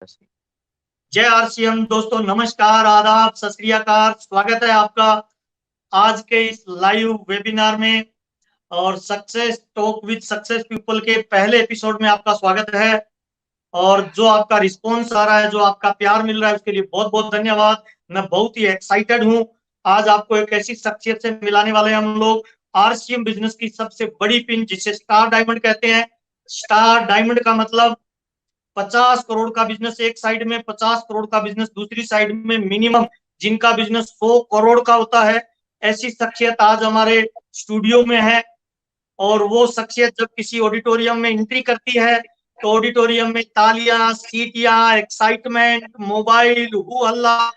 जय आरसीएम दोस्तों, नमस्कार, आदाब, सत श्री अकाल। स्वागत है आपका आज के इस लाइव वेबिनार में और success talk with success people के पहले एपिसोड में आपका स्वागत है। और जो आपका रिस्पॉन्स आ रहा है, जो आपका प्यार मिल रहा है, उसके लिए बहुत बहुत धन्यवाद। मैं बहुत ही एक्साइटेड हूं। आज आपको एक ऐसी शख्सियत से मिलाने वाले हैं हम लोग, आरसीएम बिजनेस की सबसे बड़ी पिन, जिसे स्टार डायमंड कहते हैं। स्टार डायमंड का मतलब 50 करोड़ का बिजनेस एक साइड में, 50 करोड़ का बिजनेस दूसरी साइड में, मिनिमम जिनका बिजनेस 100 करोड़ का होता है। ऐसी शख्सियत आज हमारे स्टूडियो में है। और वो शख्सियत जब किसी ऑडिटोरियम में एंट्री करती है तो ऑडिटोरियम में तालियां, सीटियां, एक्साइटमेंट, मोबाइल, हु हल्ला,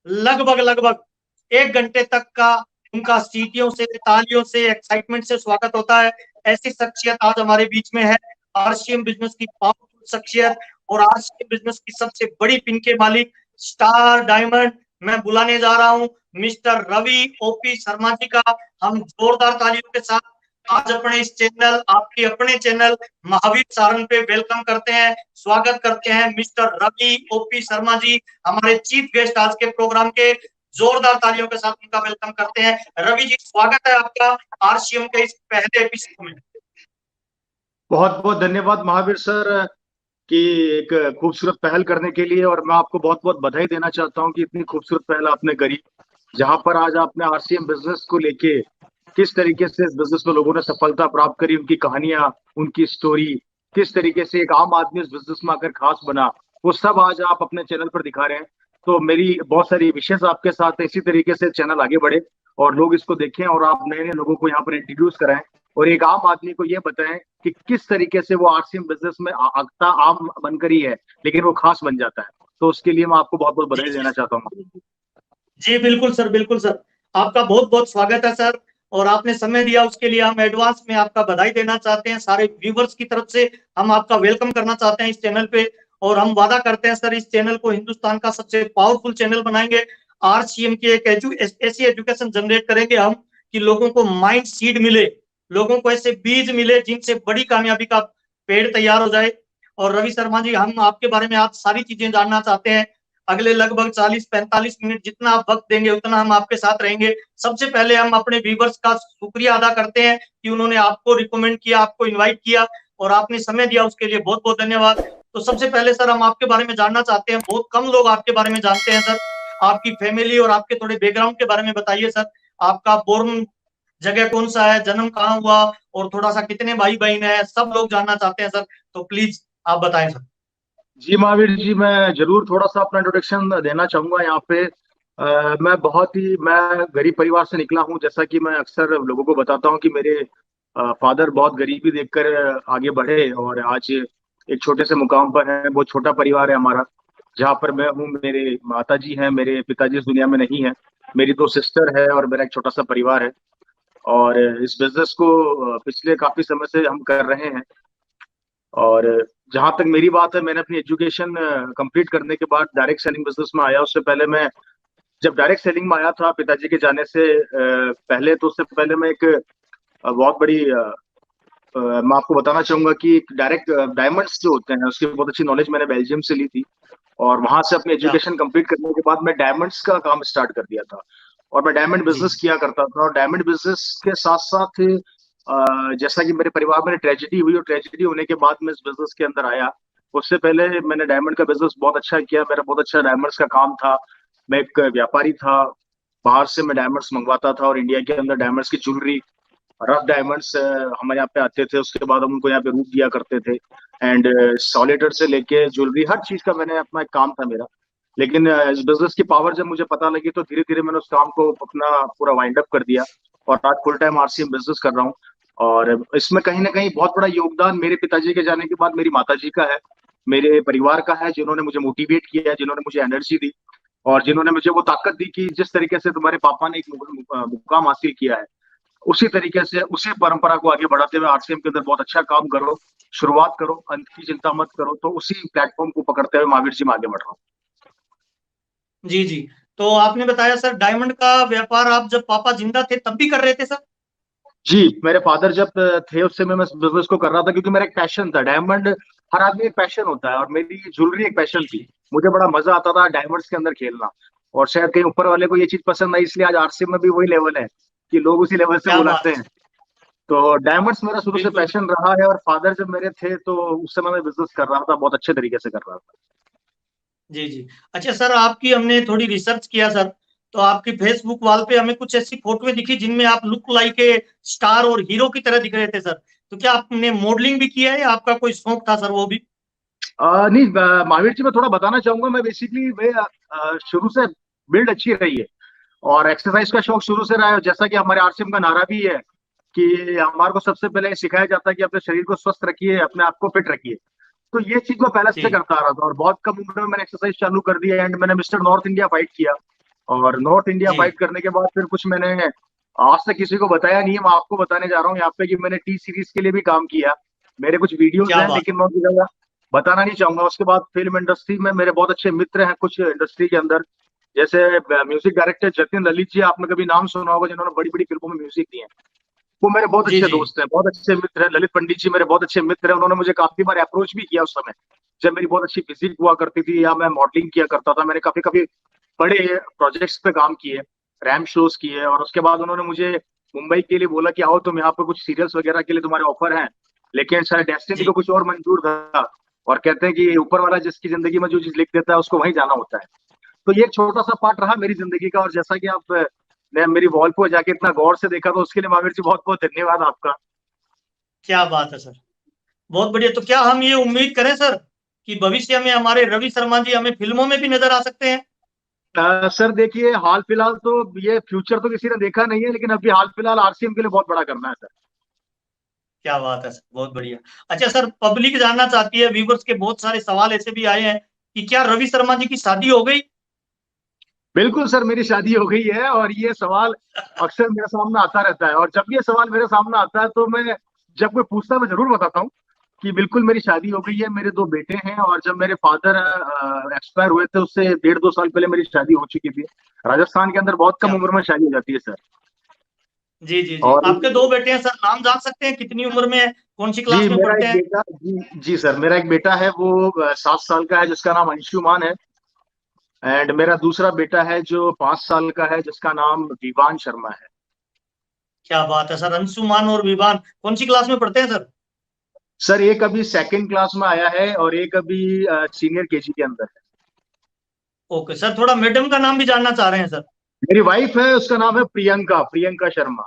लगभग लगभग 1 घंटे तक का उनका सीटियों से, तालियों से, एक्साइटमेंट से स्वागत होता है। ऐसी शख्सियत आज हमारे बीच में है, आरसीएम बिजनेस की पावरफुल शख्सियत और आरसीएम बिजनेस की सबसे बड़ी पिन के मालिक स्टार डायमंड। मैं बुलाने जा रहा हूं मिस्टर रवि ओपी शर्मा जी का। हम जोरदार तालियों के साथ आज अपने इस चैनल, आपके अपने चैनल महावीर सारंग पे वेलकम करते हैं, स्वागत करते हैं मिस्टर रवि ओपी शर्मा जी, हमारे चीफ गेस्ट आज के प्रोग्राम के। जोरदार तालियों के साथ उनका वेलकम करते हैं। रवि जी, स्वागत है आपका आरसीएम के इस पहले एपिसोड में। बहुत बहुत धन्यवाद महावीर सर कि एक खूबसूरत पहल करने के लिए, और मैं आपको बहुत बहुत बधाई देना चाहता हूं कि इतनी खूबसूरत पहल आपने करी, जहां पर आज आपने आरसीएम बिजनेस को लेके किस तरीके से इस बिजनेस में लोगों ने सफलता प्राप्त करी, उनकी कहानियां, उनकी स्टोरी, किस तरीके से एक आम आदमी इस बिजनेस में आकर खास बना, वो सब आज आप अपने चैनल पर दिखा रहे हैं। तो मेरी बहुत सारी विशेष आपके साथ है, इसी तरीके से चैनल आगे बढ़े और लोग इसको देखें और आप नए नए लोगों को यहाँ पर इंट्रोड्यूस कराएं और एक आम आदमी को ये बताएं कि किस तरीके से वो आरसीएम बिजनेस में आगता आम बनकर ही है लेकिन वो खास बन जाता है। तो उसके लिए मैं आपको बहुत बहुत बधाई देना चाहता हूँ। जी बिल्कुल सर, बिल्कुल सर, आपका बहुत बहुत स्वागत है सर। और आपने समय दिया उसके लिए हम एडवांस में आपका बधाई देना चाहते हैं। सारे व्यूवर्स की तरफ से हम आपका वेलकम करना चाहते हैं इस चैनल पे। और हम वादा करते हैं सर, इस चैनल को हिंदुस्तान का सबसे पावरफुल चैनल बनाएंगे। आरसीएम की एक ऐसी एजुकेशन जनरेट करेंगे हम कि लोगों को माइंड सीड मिले, लोगों को ऐसे बीज मिले जिनसे बड़ी कामयाबी का पेड़ तैयार हो जाए। और रवि शर्मा जी, हम आपके बारे में आज सारी चीजें जानना चाहते हैं। अगले लगभग 40-45 मिनट जितना आप वक्त देंगे उतना हम आपके साथ रहेंगे। सबसे पहले हम अपने व्यूवर्स का शुक्रिया अदा करते हैं कि उन्होंने आपको रिकमेंड किया, आपको इनवाइट किया और आपने समय दिया, उसके लिए बहुत बहुत धन्यवाद। तो सबसे पहले सर, हम आपके बारे में जानना चाहते हैं, बहुत कम लोग आपके बारे में जानते हैं सर। आपकी फैमिली और आपके थोड़े बैकग्राउंड के बारे में बताइए सर। आपका बोर्न जगह कौन सा है, जन्म कहाँ हुआ और थोड़ा सा कितने भाई बहन है, सब लोग जानना चाहते हैं सर। तो प्लीज आप बताएं सर। जी महावीर जी, मैं जरूर थोड़ा सा अपना इंट्रोडक्शन देना चाहूंगा यहाँ पे। मैं गरीब परिवार से निकला हूँ। जैसा कि मैं अक्सर लोगों को बताता हूँ कि मेरे फादर बहुत गरीबी देखकर आगे बढ़े और आज एक छोटे से मुकाम पर है। बहुत छोटा परिवार है हमारा, जहाँ पर मैं हूँ, मेरे माता जी हैं, मेरे पिताजी इस दुनिया में नहीं है, मेरी 2 सिस्टर है और मेरा एक छोटा सा परिवार है। और इस बिजनेस को पिछले काफी समय से हम कर रहे हैं। और जहां तक मेरी बात है, मैंने अपनी एजुकेशन कंप्लीट करने के बाद डायरेक्ट सेलिंग बिजनेस में आया। उससे पहले मैं जब डायरेक्ट सेलिंग में आया था पिताजी के जाने से पहले, तो उससे पहले मैं एक बहुत बड़ी मैं आपको बताना चाहूंगा कि डायरेक्ट डायमंड्स जो होते हैं उसकी बहुत अच्छी नॉलेज मैंने बेल्जियम से ली थी। और वहां से अपनी क्या? एजुकेशन कंप्लीट करने के बाद मैं डायमंड्स का काम स्टार्ट कर दिया था और मैं डायमंड जी बिजनेस किया करता था। और डायमंड बिजनेस के साथ साथ जैसा कि मेरे परिवार में ट्रेजेडी हुई और ट्रेजेडी होने के बाद मैं इस बिजनेस के अंदर आया। उससे पहले मैंने डायमंड का बिजनेस बहुत अच्छा किया, मेरा बहुत अच्छा डायमंड्स का काम था। मैं एक व्यापारी था, बाहर से मैं डायमंड्स मंगवाता था और इंडिया के अंदर डायमंड्स की ज्वेलरी, रफ डायमंड्स हमारे यहाँ पे आते थे। उसके बाद हम उनको यहाँ पे रूप दिया करते थे। एंड सॉलिडर से लेके ज्वेलरी, हर चीज का मैंने अपना एक काम था मेरा। लेकिन इस बिजनेस की पावर जब मुझे पता लगी तो धीरे धीरे मैंने उस काम को अपना पूरा वाइंड अप कर दिया और आज फुल टाइम आरसीएम बिजनेस कर रहा हूँ। और इसमें कहीं ना कहीं बहुत बड़ा योगदान मेरे पिताजी के जाने के बाद मेरी माताजी का है, मेरे परिवार का है, जिन्होंने मुझे मोटिवेट किया, जिन्होंने मुझे एनर्जी दी और जिन्होंने मुझे वो ताकत दी कि जिस तरीके से तुम्हारे पापा ने एक मुकाम हासिल किया है, उसी तरीके से उसी परंपरा को आगे बढ़ाते हुए आरसीएम के अंदर बहुत अच्छा काम करो, शुरुआत करो, अंत की चिंता मत करो। तो उसी प्लेटफॉर्म को पकड़ते हुए महावीर जी मैं आगे बढ़ रहा हूँ। जी जी। तो आपने बताया सर, डायमंड का व्यापार आप जब पापा जिंदा थे तब भी कर रहे थे सर? जी, मेरे फादर जब थे उस समय मैं बिजनेस को कर रहा था क्योंकि मेरा एक पैशन था। डायमंड हर आदमी एक पैशन होता है, और मेरी ज्वेलरी एक पैशन थी। मुझे बड़ा मजा आता था डायमंड्स के अंदर खेलना, और शायद कहीं ऊपर वाले को ये चीज पसंद आई, इसलिए आज आरसीएम में भी वही लेवल है कि लोग उसी लेवल से क्या बुलाते बात है हैं। सर। तो डायमंड्स मेरा शुरू से बिल्कुल। पैशन रहा है, और फादर जब मेरे थे तो उस समय मैं बिजनेस कर रहा था, बहुत अच्छे तरीके से कर रहा था। जी जी। अच्छा सर, आपकी हमने थोड़ी रिसर्च किया सर, तो आपकी फेसबुक वॉल पे हमें कुछ ऐसी फोटोएं दिखी जिनमें आप लुक लाइक ए स्टार और हीरो की तरह दिख रहे थे सर। तो क्या आपने मॉडलिंग भी किया है या आपका कोई शौक था सर वो भी? नहीं, महावीर जी मैं थोड़ा बताना चाहूंगा। मैं बेसिकली शुरू से बिल्ड अच्छी रही है, और एक्सरसाइज का शौक शुरू से रहा है। जैसा कि हमारे आरसीएम का नारा भी है कि हमारे को सबसे पहले ये सिखाया जाता है कि अपने शरीर को स्वस्थ रखिए, अपने आप को फिट रखिए। तो ये चीज मैं पहले से जी। करता आ रहा था, और बहुत कम उम्र में मैंने एक्सरसाइज चालू कर दी, एंड मैंने मिस्टर नॉर्थ इंडिया फाइट किया। और नॉर्थ इंडिया जी। फाइट करने के बाद फिर कुछ मैंने आज तक किसी को बताया नहीं है, मैं आपको बताने जा रहा हूँ यहाँ पे कि मैंने टी सीरीज के लिए भी काम किया। मेरे कुछ वीडियोस क्या हैं, बात। लेकिन मैं उनकी जगह बताना नहीं चाहूंगा। उसके बाद फिल्म इंडस्ट्री में मेरे बहुत अच्छे मित्र हैं कुछ इंडस्ट्री के अंदर, जैसे म्यूजिक डायरेक्टर जतिन ललित जी, आपने कभी नाम सुना होगा, जिन्होंने बड़ी बड़ी फिल्मों में म्यूजिक दिए हैं। वो मेरे बहुत जी अच्छे जी। दोस्त हैं, बहुत अच्छे मित्र हैं। ललित पंडित जी मेरे बहुत अच्छे मित्र हैं। उन्होंने मुझे काफी बार अप्रोच भी किया उस समय, जब मेरी बहुत अच्छी फिजिक हुआ करती थी या मैं मॉडलिंग किया करता था। मैंने काफी काफी बड़े प्रोजेक्ट्स पे काम किए, रैम शोज किए, और उसके बाद उन्होंने मुझे मुंबई के लिए बोला कि आओ तुम यहाँ पे, कुछ सीरियल्स वगैरह के लिए तुम्हारे ऑफर हैं। लेकिन शायद डेस्टिनी जी। को कुछ और मंजूर था, और कहते हैं कि ऊपर वाला जिसकी जिंदगी में जो चीज लिख देता है उसको वहीं जाना होता है। तो ये एक छोटा सा पार्ट रहा मेरी जिंदगी का। और जैसा कि आप ने मेरी वॉल पे जाके इतना गौर से देखा, तो उसके लिए महावीर जी बहुत बहुत धन्यवाद आपका। क्या बात है सर। बहुत बढ़िया। तो क्या हम ये उम्मीद करें सर कि भविष्य में हमारे रवि शर्मा जी हमें फिल्मों में भी नजर आ सकते हैं? सर देखिए, हाल फिलहाल तो ये फ्यूचर तो किसी ने देखा नहीं है, लेकिन अभी हाल फिलहाल आरसीएम के लिए बहुत बड़ा करना है सर। क्या बात है सर, बहुत बढ़िया। अच्छा सर, पब्लिक जानना चाहती है, व्यूवर्स के बहुत सारे सवाल ऐसे भी आए हैं कि क्या रवि शर्मा जी की शादी हो गई? बिल्कुल सर, मेरी शादी हो गई है, और ये सवाल अक्सर मेरे सामने आता रहता है। और जब ये सवाल मेरे सामने आता है तो मैं, जब कोई पूछता है, मैं जरूर बताता हूँ कि बिल्कुल मेरी शादी हो गई है, मेरे दो बेटे हैं। और जब मेरे फादर एक्सपायर हुए थे, उससे 1.5-2 साल पहले मेरी शादी हो चुकी थी। राजस्थान के अंदर बहुत कम क्या? उम्र में शादी हो जाती है सर। जी जी जी। और आपके दो बेटे हैं सर, नाम जान सकते हैं कितनी उम्र में है, कौन सी जी, क्लास में मेरा पढ़ते एक हैं? बेटा, जी सर, मेरा एक बेटा है, वो 7 साल का है, जिसका नाम अंशुमान है। एंड मेरा दूसरा बेटा है जो 5 साल का है, जिसका नाम विवान शर्मा है। क्या बात है सर। अंशुमान और विवान कौन सी क्लास में पढ़ते हैं सर? सर एक अभी सेकंड क्लास में आया है, और एक अभी सीनियर केजी के अंदर है। ओके सर, थोड़ा मैडम का नाम भी जानना चाह रहे हैं सर। मेरी वाइफ है, उसका नाम है प्रियंका, प्रियंका शर्मा।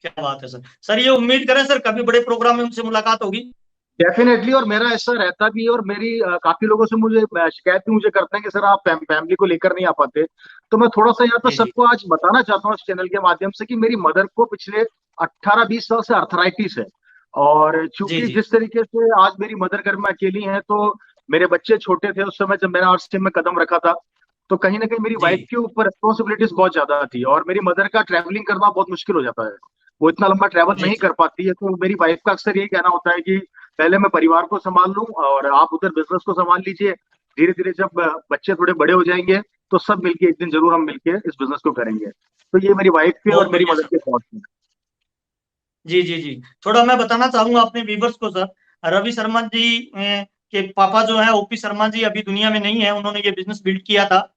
क्या बात है सर। सर ये उम्मीद करें सर कभी बड़े प्रोग्राम में उनसे मुलाकात होगी? डेफिनेटली, और मेरा ऐसा रहता भी है। और मेरी काफी लोगों से मुझे शिकायत भी मुझे करते हैं कि सर आप फैमिली को लेकर नहीं आ पाते। तो मैं थोड़ा सा यहाँ पर जी जी। सबको आज बताना चाहता हूँ इस चैनल के माध्यम से कि मेरी मदर को पिछले 18-20 साल से अर्थराइटिस है। और जी चूंकि जी। जिस तरीके से आज मेरी मदर घर में अकेली हैं, तो मेरे बच्चे छोटे थे उस समय जब मैंने आरसीएम में कदम रखा था, तो कहीं ना कहीं मेरी जी। वाइफ के ऊपर रिस्पॉन्सिबिलिटीज बहुत ज्यादा थी, और मेरी मदर का ट्रैवलिंग करना बहुत मुश्किल हो जाता है। वो इतना लंबा ट्रैवल जी नहीं जी। कर पाती है। तो मेरी वाइफ का अक्सर यही कहना होता है कि पहले मैं परिवार को संभाल लूं, और आप उधर बिजनेस को संभाल लीजिए। धीरे धीरे जब बच्चे थोड़े बड़े हो जाएंगे, तो सब मिलके एक दिन जरूर हम मिलके इस बिजनेस को करेंगे। तो ये मेरी वाइफ के और बहुत मेरी बढ़िया मदर सर। के थॉट्स हैं। जी जी जी। थोड़ा मैं बताना चाहूंगा अपने व्यूवर्स को सर, रवि शर्मा जी के पापा जो है ओपी शर्मा जी अभी दुनिया में नहीं है, उन्होंने ये बिजनेस बिल्ड किया था।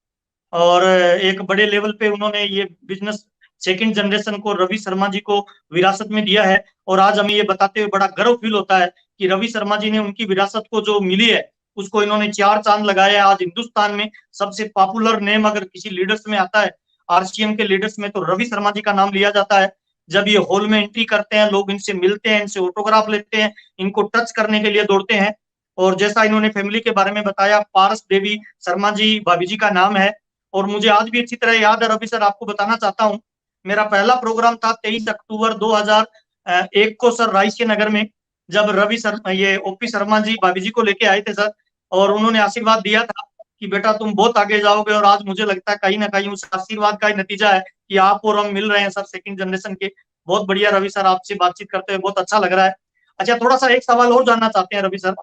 और एक बड़े लेवल पे उन्होंने ये बिजनेस सेकंड जनरेशन को रवि शर्मा जी को विरासत में दिया है। और आज हमें ये बताते हुए बड़ा गर्व फील होता है कि रवि शर्मा जी ने उनकी विरासत को जो मिली है उसको इन्होंने चार चांद लगाया है। आज हिंदुस्तान में सबसे पॉपुलर नेम अगर किसी लीडर्स में आता है, आरसीएम के लीडर्स में, तो रवि शर्मा जी का नाम लिया जाता है। जब ये हॉल में एंट्री करते हैं, लोग इनसे मिलते हैं, इनसे ऑटोग्राफ लेते हैं, इनको टच करने के लिए दौड़ते हैं। और जैसा इन्होंने फैमिली के बारे में बताया, पारस देवी शर्मा जी भाभी जी का नाम है। और मुझे आज भी अच्छी तरह याद है रवि सर, आपको बताना चाहता हूँ, मेरा पहला प्रोग्राम था 23 अक्टूबर 2001 को सर, रायसी नगर में, जब रवि सर ये ओपी शर्मा जी भाभी जी को लेके आए थे सर। और उन्होंने आशीर्वाद दिया था कि बेटा तुम बहुत आगे जाओगे। और आज मुझे लगता है कहीं ना कहीं उस आशीर्वाद का ही नतीजा है कि आप और हम मिल रहे हैं सर, सेकंड जनरेशन के। बहुत बढ़िया रवि सर, आपसे बातचीत करते हुए बहुत अच्छा लग रहा है। अच्छा, थोड़ा सा एक सवाल और जानना चाहते हैं रवि सर।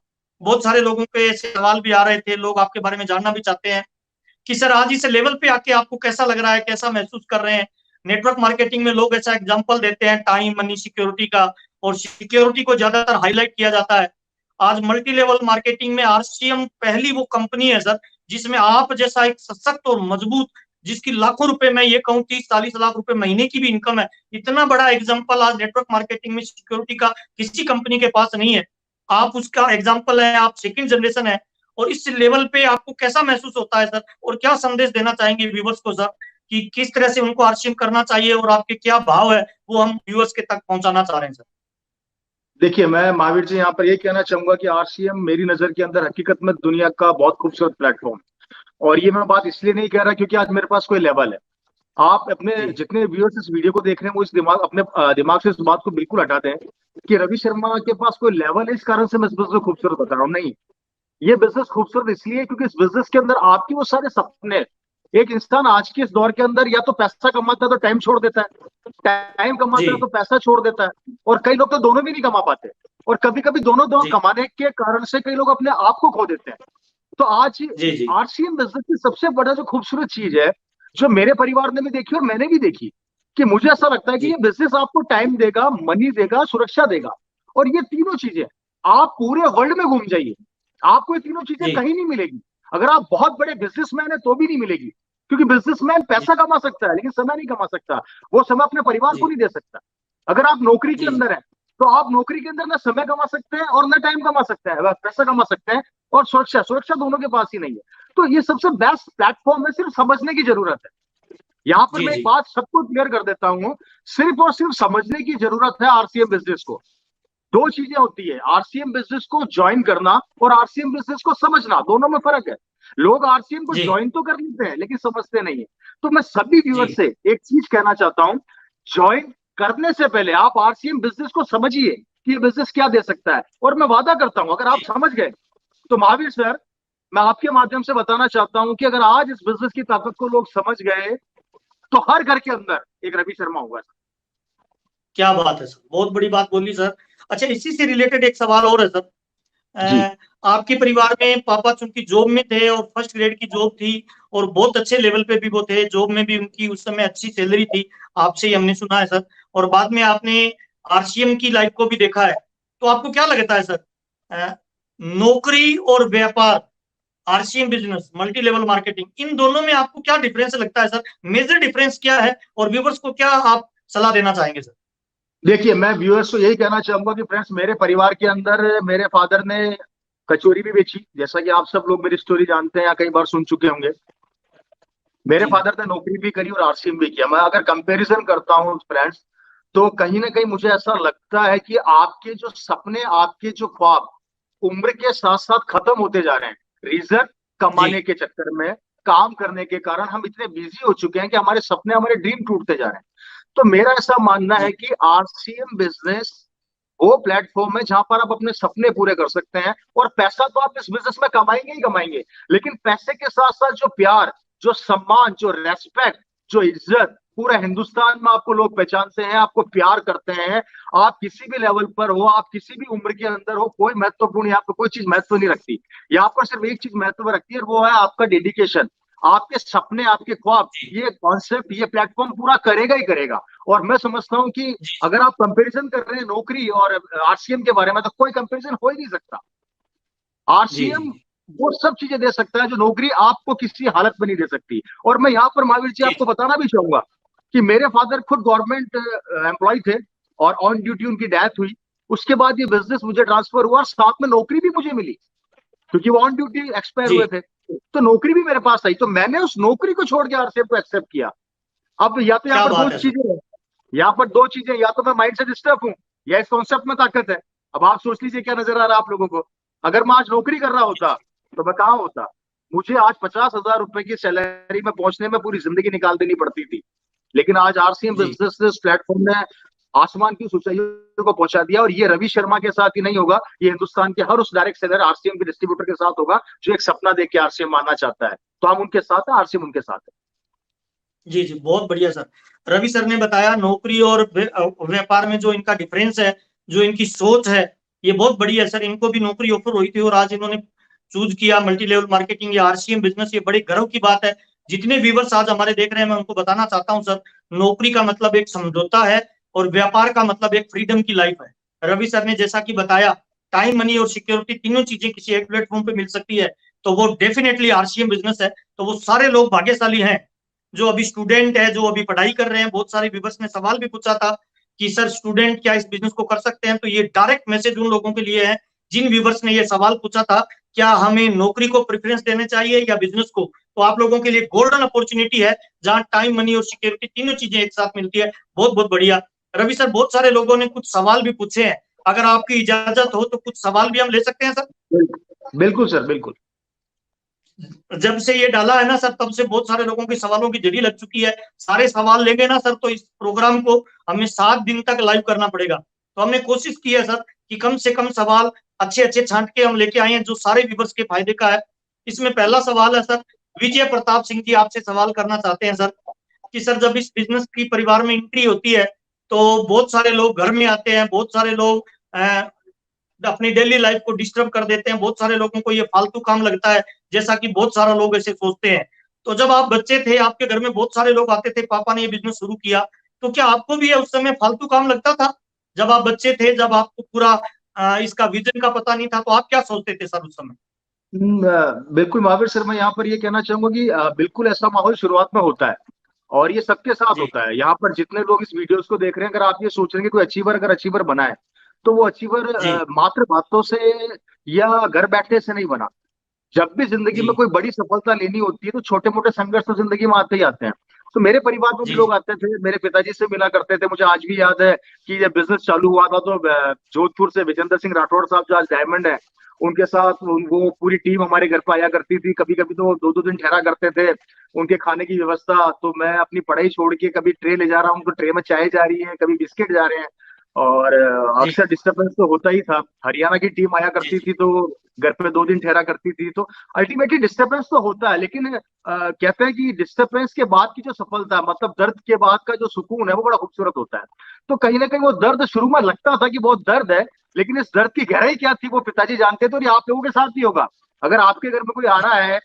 बहुत सारे लोगों के ऐसे सवाल भी आ रहे थे, लोग आपके बारे में जानना भी चाहते हैं कि सर आज इस लेवल पे आके आपको कैसा लग रहा है, कैसा महसूस कर रहे हैं? नेटवर्क मार्केटिंग में लोग ऐसा एग्जांपल देते हैं टाइम मनी सिक्योरिटी का, और सिक्योरिटी को ज्यादातर हाईलाइट किया जाता है। आज मल्टी लेवल मार्केटिंग में आरसीएम पहली वो कंपनी है सर जिसमें आप जैसा एक सशक्त और मजबूत, जिसकी लाखों रुपए, मैं ये कहूँ 30-40 लाख रुपए महीने की भी इनकम है, इतना बड़ा एग्जाम्पल आज नेटवर्क मार्केटिंग में सिक्योरिटी का किसी कंपनी के पास नहीं है। आप उसका एग्जाम्पल है, आप सेकंड जनरेशन है। और इस लेवल पे आपको कैसा महसूस होता है सर, और क्या संदेश देना चाहेंगे व्यूवर्स को सर कि किस तरह से उनको आरसीएम करना चाहिए, और आपके क्या भाव है वो हम व्यूवर्स के तक पहुंचाना चाह रहे हैं सर। देखिए, मैं महावीर जी यहाँ पर ये कहना चाहूंगा कि आरसीएम मेरी नजर के अंदर हकीकत में दुनिया का बहुत खूबसूरत प्लेटफॉर्म, और ये मैं बात इसलिए नहीं कह रहा क्योंकि आज मेरे पास कोई लेवल है। आप अपने जी जितने व्यूअर्स इस वीडियो को देख रहे हैं वो इस दिमाग अपने दिमाग से इस बात को बिल्कुल हटा दें कि रवि शर्मा के पास कोई लेवल है, इस कारण से मैं इस बिजनेस को खूबसूरत बता रहा हूँ। नहीं, ये बिजनेस खूबसूरत इसलिए है क्योंकि इस बिजनेस के अंदर आपके वो सारे सपने, एक इंसान आज के इस दौर के अंदर या तो पैसा कमाता है तो टाइम छोड़ देता है, टाइम जी कमाता है तो पैसा छोड़ देता है, और कई लोग तो दोनों भी नहीं कमा पाते, और कभी कभी दोनों दोनों जी कमाने के कारण से कई लोग अपने आप को खो देते हैं। तो आज जी जी आरसीएम बिजनेस की सबसे बड़ा जो खूबसूरत चीज है, जो मेरे परिवार ने भी देखी और मैंने भी देखी, कि मुझे ऐसा लगता है कि जी ये बिजनेस आपको टाइम देगा, मनी देगा, सुरक्षा देगा, और ये तीनों चीजें आप पूरे वर्ल्ड में घूम जाइए, आपको ये तीनों चीजें जी कहीं नहीं मिलेगी। अगर आप बहुत बड़े बिजनेसमैन है तो भी नहीं मिलेगी, क्योंकि बिजनेसमैन जी पैसा कमा सकता है लेकिन समय नहीं कमा सकता, वो समय अपने परिवार को जी नहीं दे सकता। अगर आप नौकरी के जी अंदर है तो आप नौकरी के अंदर ना समय कमा सकते हैं और ना टाइम कमा सकते हैं, पैसा कमा सकते हैं, और सुरक्षा सुरक्षा दोनों के पास ही नहीं है। तो ये सबसे बेस्ट प्लेटफॉर्म है, सिर्फ समझने की जरूरत है। यहां पर जी मैं एक जी बात सबको क्लियर कर देता हूं, सिर्फ और सिर्फ समझने की जरूरत है आरसीएम बिजनेस को। दो चीजें होती है, आरसीएम बिजनेस को ज्वाइन करना और आरसीएम बिजनेस को समझना, दोनों में फर्क है। लोग आरसीएम को जी ज्वाइन तो कर लेते हैं लेकिन समझते नहीं है। तो मैं सभी व्यूअर जी से एक चीज कहना चाहता हूं, ज्वाइन करने से पहले आप आरसीएम बिजनेस को समझिए कि ये बिजनेस क्या दे सकता है, और मैं वादा करता हूं अगर आप जी समझ गए तो महावीर सर, मैं आपके माध्यम से बताना चाहता हूं कि अगर आज इस बिजनेस की ताकत को लोग समझ गए तो हर घर के अंदर एक रवि शर्मा होगा। क्या बात है सर, बहुत बड़ी बात बोली सर। अच्छा, इसी से रिलेटेड एक सवाल और है सर। जी आपके परिवार में पापा चूंकि जॉब में थे और फर्स्ट ग्रेड की जॉब थी, और बहुत अच्छे लेवल पे भी वो थे, जॉब में भी उनकी उस समय अच्छी सैलरी थी, आपसे ही हमने सुना है सर। और बाद में आपने आरसीएम की लाइफ को भी देखा है, तो आपको क्या लगता है सर, अ, नौकरी और व्यापार, RCM business, multi level marketing, इन दोनों में आपको क्या डिफरेंस लगता है सर, मेजर डिफरेंस क्या है, और व्यूवर्स को क्या आप सलाह देना चाहेंगे सर। देखिए, मैं व्यूअर्स को यही कहना चाहूंगा कि फ्रेंड्स, मेरे परिवार के अंदर मेरे फादर ने कचौरी भी बेची, जैसा कि आप सब लोग मेरी स्टोरी जानते हैं या कई बार सुन चुके होंगे। मेरे जी फादर ने नौकरी भी करी और आरसीएम भी किया। मैं अगर कंपैरिजन करता हूँ फ्रेंड्स, तो कहीं ना कहीं मुझे ऐसा लगता है कि आपके जो सपने, आपके जो ख्वाब उम्र के साथ साथ खत्म होते जा रहे हैं। रीजन, जी कमाने के चक्कर में, काम करने के कारण हम इतने बिजी हो चुके हैं कि हमारे सपने, हमारे ड्रीम टूटते जा रहे हैं। तो मेरा ऐसा मानना है जी कि आरसीएम बिजनेस वो प्लेटफॉर्म है जहां पर आप अपने सपने पूरे कर सकते हैं, और पैसा तो आप इस बिजनेस में कमाएंगे ही कमाएंगे, लेकिन पैसे के साथ साथ जो प्यार, जो सम्मान, जो रेस्पेक्ट, जो इज्जत, पूरा हिंदुस्तान में आपको लोग पहचानते हैं, आपको प्यार करते हैं। आप किसी भी लेवल पर हो, आप किसी भी उम्र के अंदर हो, कोई महत्वपूर्ण यहाँ पर कोई चीज महत्व नहीं रखती। यहाँ पर सिर्फ एक चीज महत्व रखती है, और वो है आपका डेडिकेशन, आपके सपने, आपके ख्वाब। जी ये कॉन्सेप्ट, ये प्लेटफॉर्म पूरा करेगा ही करेगा। और मैं समझता हूँ कि जी अगर आप कंपैरिजन कर रहे हैं नौकरी और आरसीएम के बारे में, तो कोई कंपैरिजन हो ही नहीं सकता। जी आरसीएम जी वो सब चीजें दे सकता है जो नौकरी आपको किसी हालत में नहीं दे सकती। और मैं यहाँ पर महावीर जी जी आपको बताना भी चाहूंगा कि मेरे फादर खुद गवर्नमेंट एम्प्लॉय थे, और ऑन ड्यूटी उनकी डेथ हुई। उसके बाद ये बिजनेस मुझे ट्रांसफर हुआ, साथ में नौकरी भी मुझे मिली, क्योंकि वो ऑन ड्यूटी एक्सपायर जी हुए थे। तो नौकरी भी मेरे पास आई, तो मैंने उस नौकरी को छोड़ के आरसीएम को एक्सेप्ट किया। अब या तो यहाँ क्या पर दो बात है सर। चीजें हैं, यहाँ पर दो चीजें, या तो मैं माइंड से डिस्टर्ब हूँ या इस कॉन्सेप्ट में ताकत है। अब आप सोच लीजिए क्या नजर आ रहा है आप लोगों को। अगर मैं आज नौकरी कर रहा होता तो मैं कहाँ होता। मुझे आज 50,000 रुपए की सैलरी में पहुंचने में पूरी जिंदगी निकाल देनी पड़ती थी, लेकिन आज आरसीएम जी बिजनेस प्लेटफॉर्म ने आसमान की ऊंचाइयों को पहुंचा दिया। और ये रवि शर्मा के साथ ही नहीं होगा, ये हिंदुस्तान के हर उस डायरेक्ट सेलर, आरसीएम के डिस्ट्रीब्यूटर के साथ होगा जो एक सपना देख के आरसीएम आना चाहता है। तो हम उनके साथ हैं, आरसीएम उनके साथ है। जी जी, बहुत बढ़िया सर। रवि सर ने बताया नौकरी और व्यापार में जो इनका डिफरेंस है, जो इनकी सोच है, ये बहुत बढ़िया है सर। इनको भी नौकरी ऑफर हुई थी और आज इन्होंने चूज किया मल्टी लेवल मार्केटिंग या आरसीएम बिजनेस, ये बड़े गर्व की बात है। जितने व्यूवर्स आज हमारे देख रहे हैं, मैं उनको बताना चाहता हूँ सर, नौकरी का मतलब एक समझौता है और व्यापार का मतलब एक फ्रीडम की लाइफ है। रवि सर ने जैसा कि बताया टाइम, मनी और सिक्योरिटी तीनों चीजें किसी एक प्लेटफॉर्म पे मिल सकती है, तो वो डेफिनेटली आरसीएम बिजनेस है। तो वो सारे लोग भाग्यशाली हैं जो अभी स्टूडेंट है, जो अभी पढ़ाई कर रहे हैं। बहुत सारे व्यूवर्स ने सवाल भी पूछा था कि सर स्टूडेंट क्या इस बिजनेस को कर सकते हैं, तो ये डायरेक्ट मैसेज उन लोगों के लिए है जिन व्यूवर्स ने ये सवाल पूछा था, क्या हमें नौकरी को प्रेफरेंस देना चाहिए या बिजनेस को। तो आप लोगों के लिए गोल्डन अपॉर्चुनिटी है जहां टाइम, मनी और सिक्योरिटी तीनों चीजें एक साथ मिलती है। बहुत बहुत बढ़िया रवि सर, बहुत सारे लोगों ने कुछ सवाल भी पूछे हैं, अगर आपकी इजाजत हो तो कुछ सवाल भी हम ले सकते हैं सर। बिल्कुल सर, बिल्कुल। जब से ये डाला है ना सर, तब से बहुत सारे लोगों के सवालों की झड़ी लग चुकी है। सारे सवाल लेंगे ना सर तो इस प्रोग्राम को हमें 7 दिन तक लाइव करना पड़ेगा। तो हमने कोशिश की है सर कि कम से कम सवाल अच्छे अच्छे छांट के हम लेके आए हैं जो सारे व्यूवर्स के फायदे का है। इसमें पहला सवाल है सर, विजय प्रताप सिंह जी आपसे सवाल करना चाहते हैं सर कि सर जब इस बिजनेस की परिवार में एंट्री होती है तो बहुत सारे लोग घर में आते हैं, बहुत सारे लोग अपनी डेली लाइफ को डिस्टर्ब कर देते हैं, बहुत सारे लोगों को ये फालतू काम लगता है, जैसा कि बहुत सारा लोग ऐसे सोचते हैं। तो जब आप बच्चे थे, आपके घर में बहुत सारे लोग आते थे, पापा ने ये बिजनेस शुरू किया, तो क्या आपको भी उस समय फालतू काम लगता था जब आप बच्चे थे, जब आपको पूरा इसका विजन का पता नहीं था, तो आप क्या सोचते थे सर उस समय? बिल्कुल महावीर सर, मैं यहाँ पर ये कहना चाहूंगा कि बिल्कुल ऐसा माहौल शुरुआत में होता है और ये सबके साथ जी होता है। यहाँ पर जितने लोग इस वीडियोस को देख रहे हैं, अगर आप ये सोच रहे हैं कि कोई अचीवर अगर अचीवर बना है तो वो अचीवर जी मात्र बातों से या घर बैठने से नहीं बना। जब भी जिंदगी में जी कोई बड़ी सफलता लेनी होती है तो छोटे मोटे संघर्ष तो जिंदगी में आते ही आते हैं। तो मेरे परिवार में भी जी लोग आते थे, मेरे पिताजी से मिला करते थे। मुझे आज भी याद है कि जब बिजनेस चालू हुआ था तो जोधपुर से विजेंद्र सिंह राठौड़ साहब जो आज डायमंड है, उनके साथ वो पूरी टीम हमारे घर पर आया करती थी। कभी कभी तो 2-2 दिन ठहरा करते थे। उनके खाने की व्यवस्था, तो मैं अपनी पढ़ाई छोड़ के कभी ट्रे ले जा रहा हूँ तो ट्रे में चाय जा रही है, कभी बिस्किट जा रहे हैं। और जी अक्सर डिस्टरबेंस तो होता ही था। हरियाणा की टीम आया जी करती जी थी तो घर पे 2 दिन ठहरा करती थी। तो अल्टीमेटली डिस्टरबेंस तो होता है, लेकिन कहते हैं कि डिस्टरबेंस के बाद की जो सफलता है, मतलब दर्द के बाद का जो सुकून है, वो बड़ा खूबसूरत होता है। तो कहीं ना कहीं वो दर्द शुरू में लगता था कि बहुत दर्द है, लेकिन इस दर्द की गहराई क्या थी वो पिताजी जानते थे। और ये आप लोगों के साथ भी होगा। अगर आपके घर में कोई आ रहा है,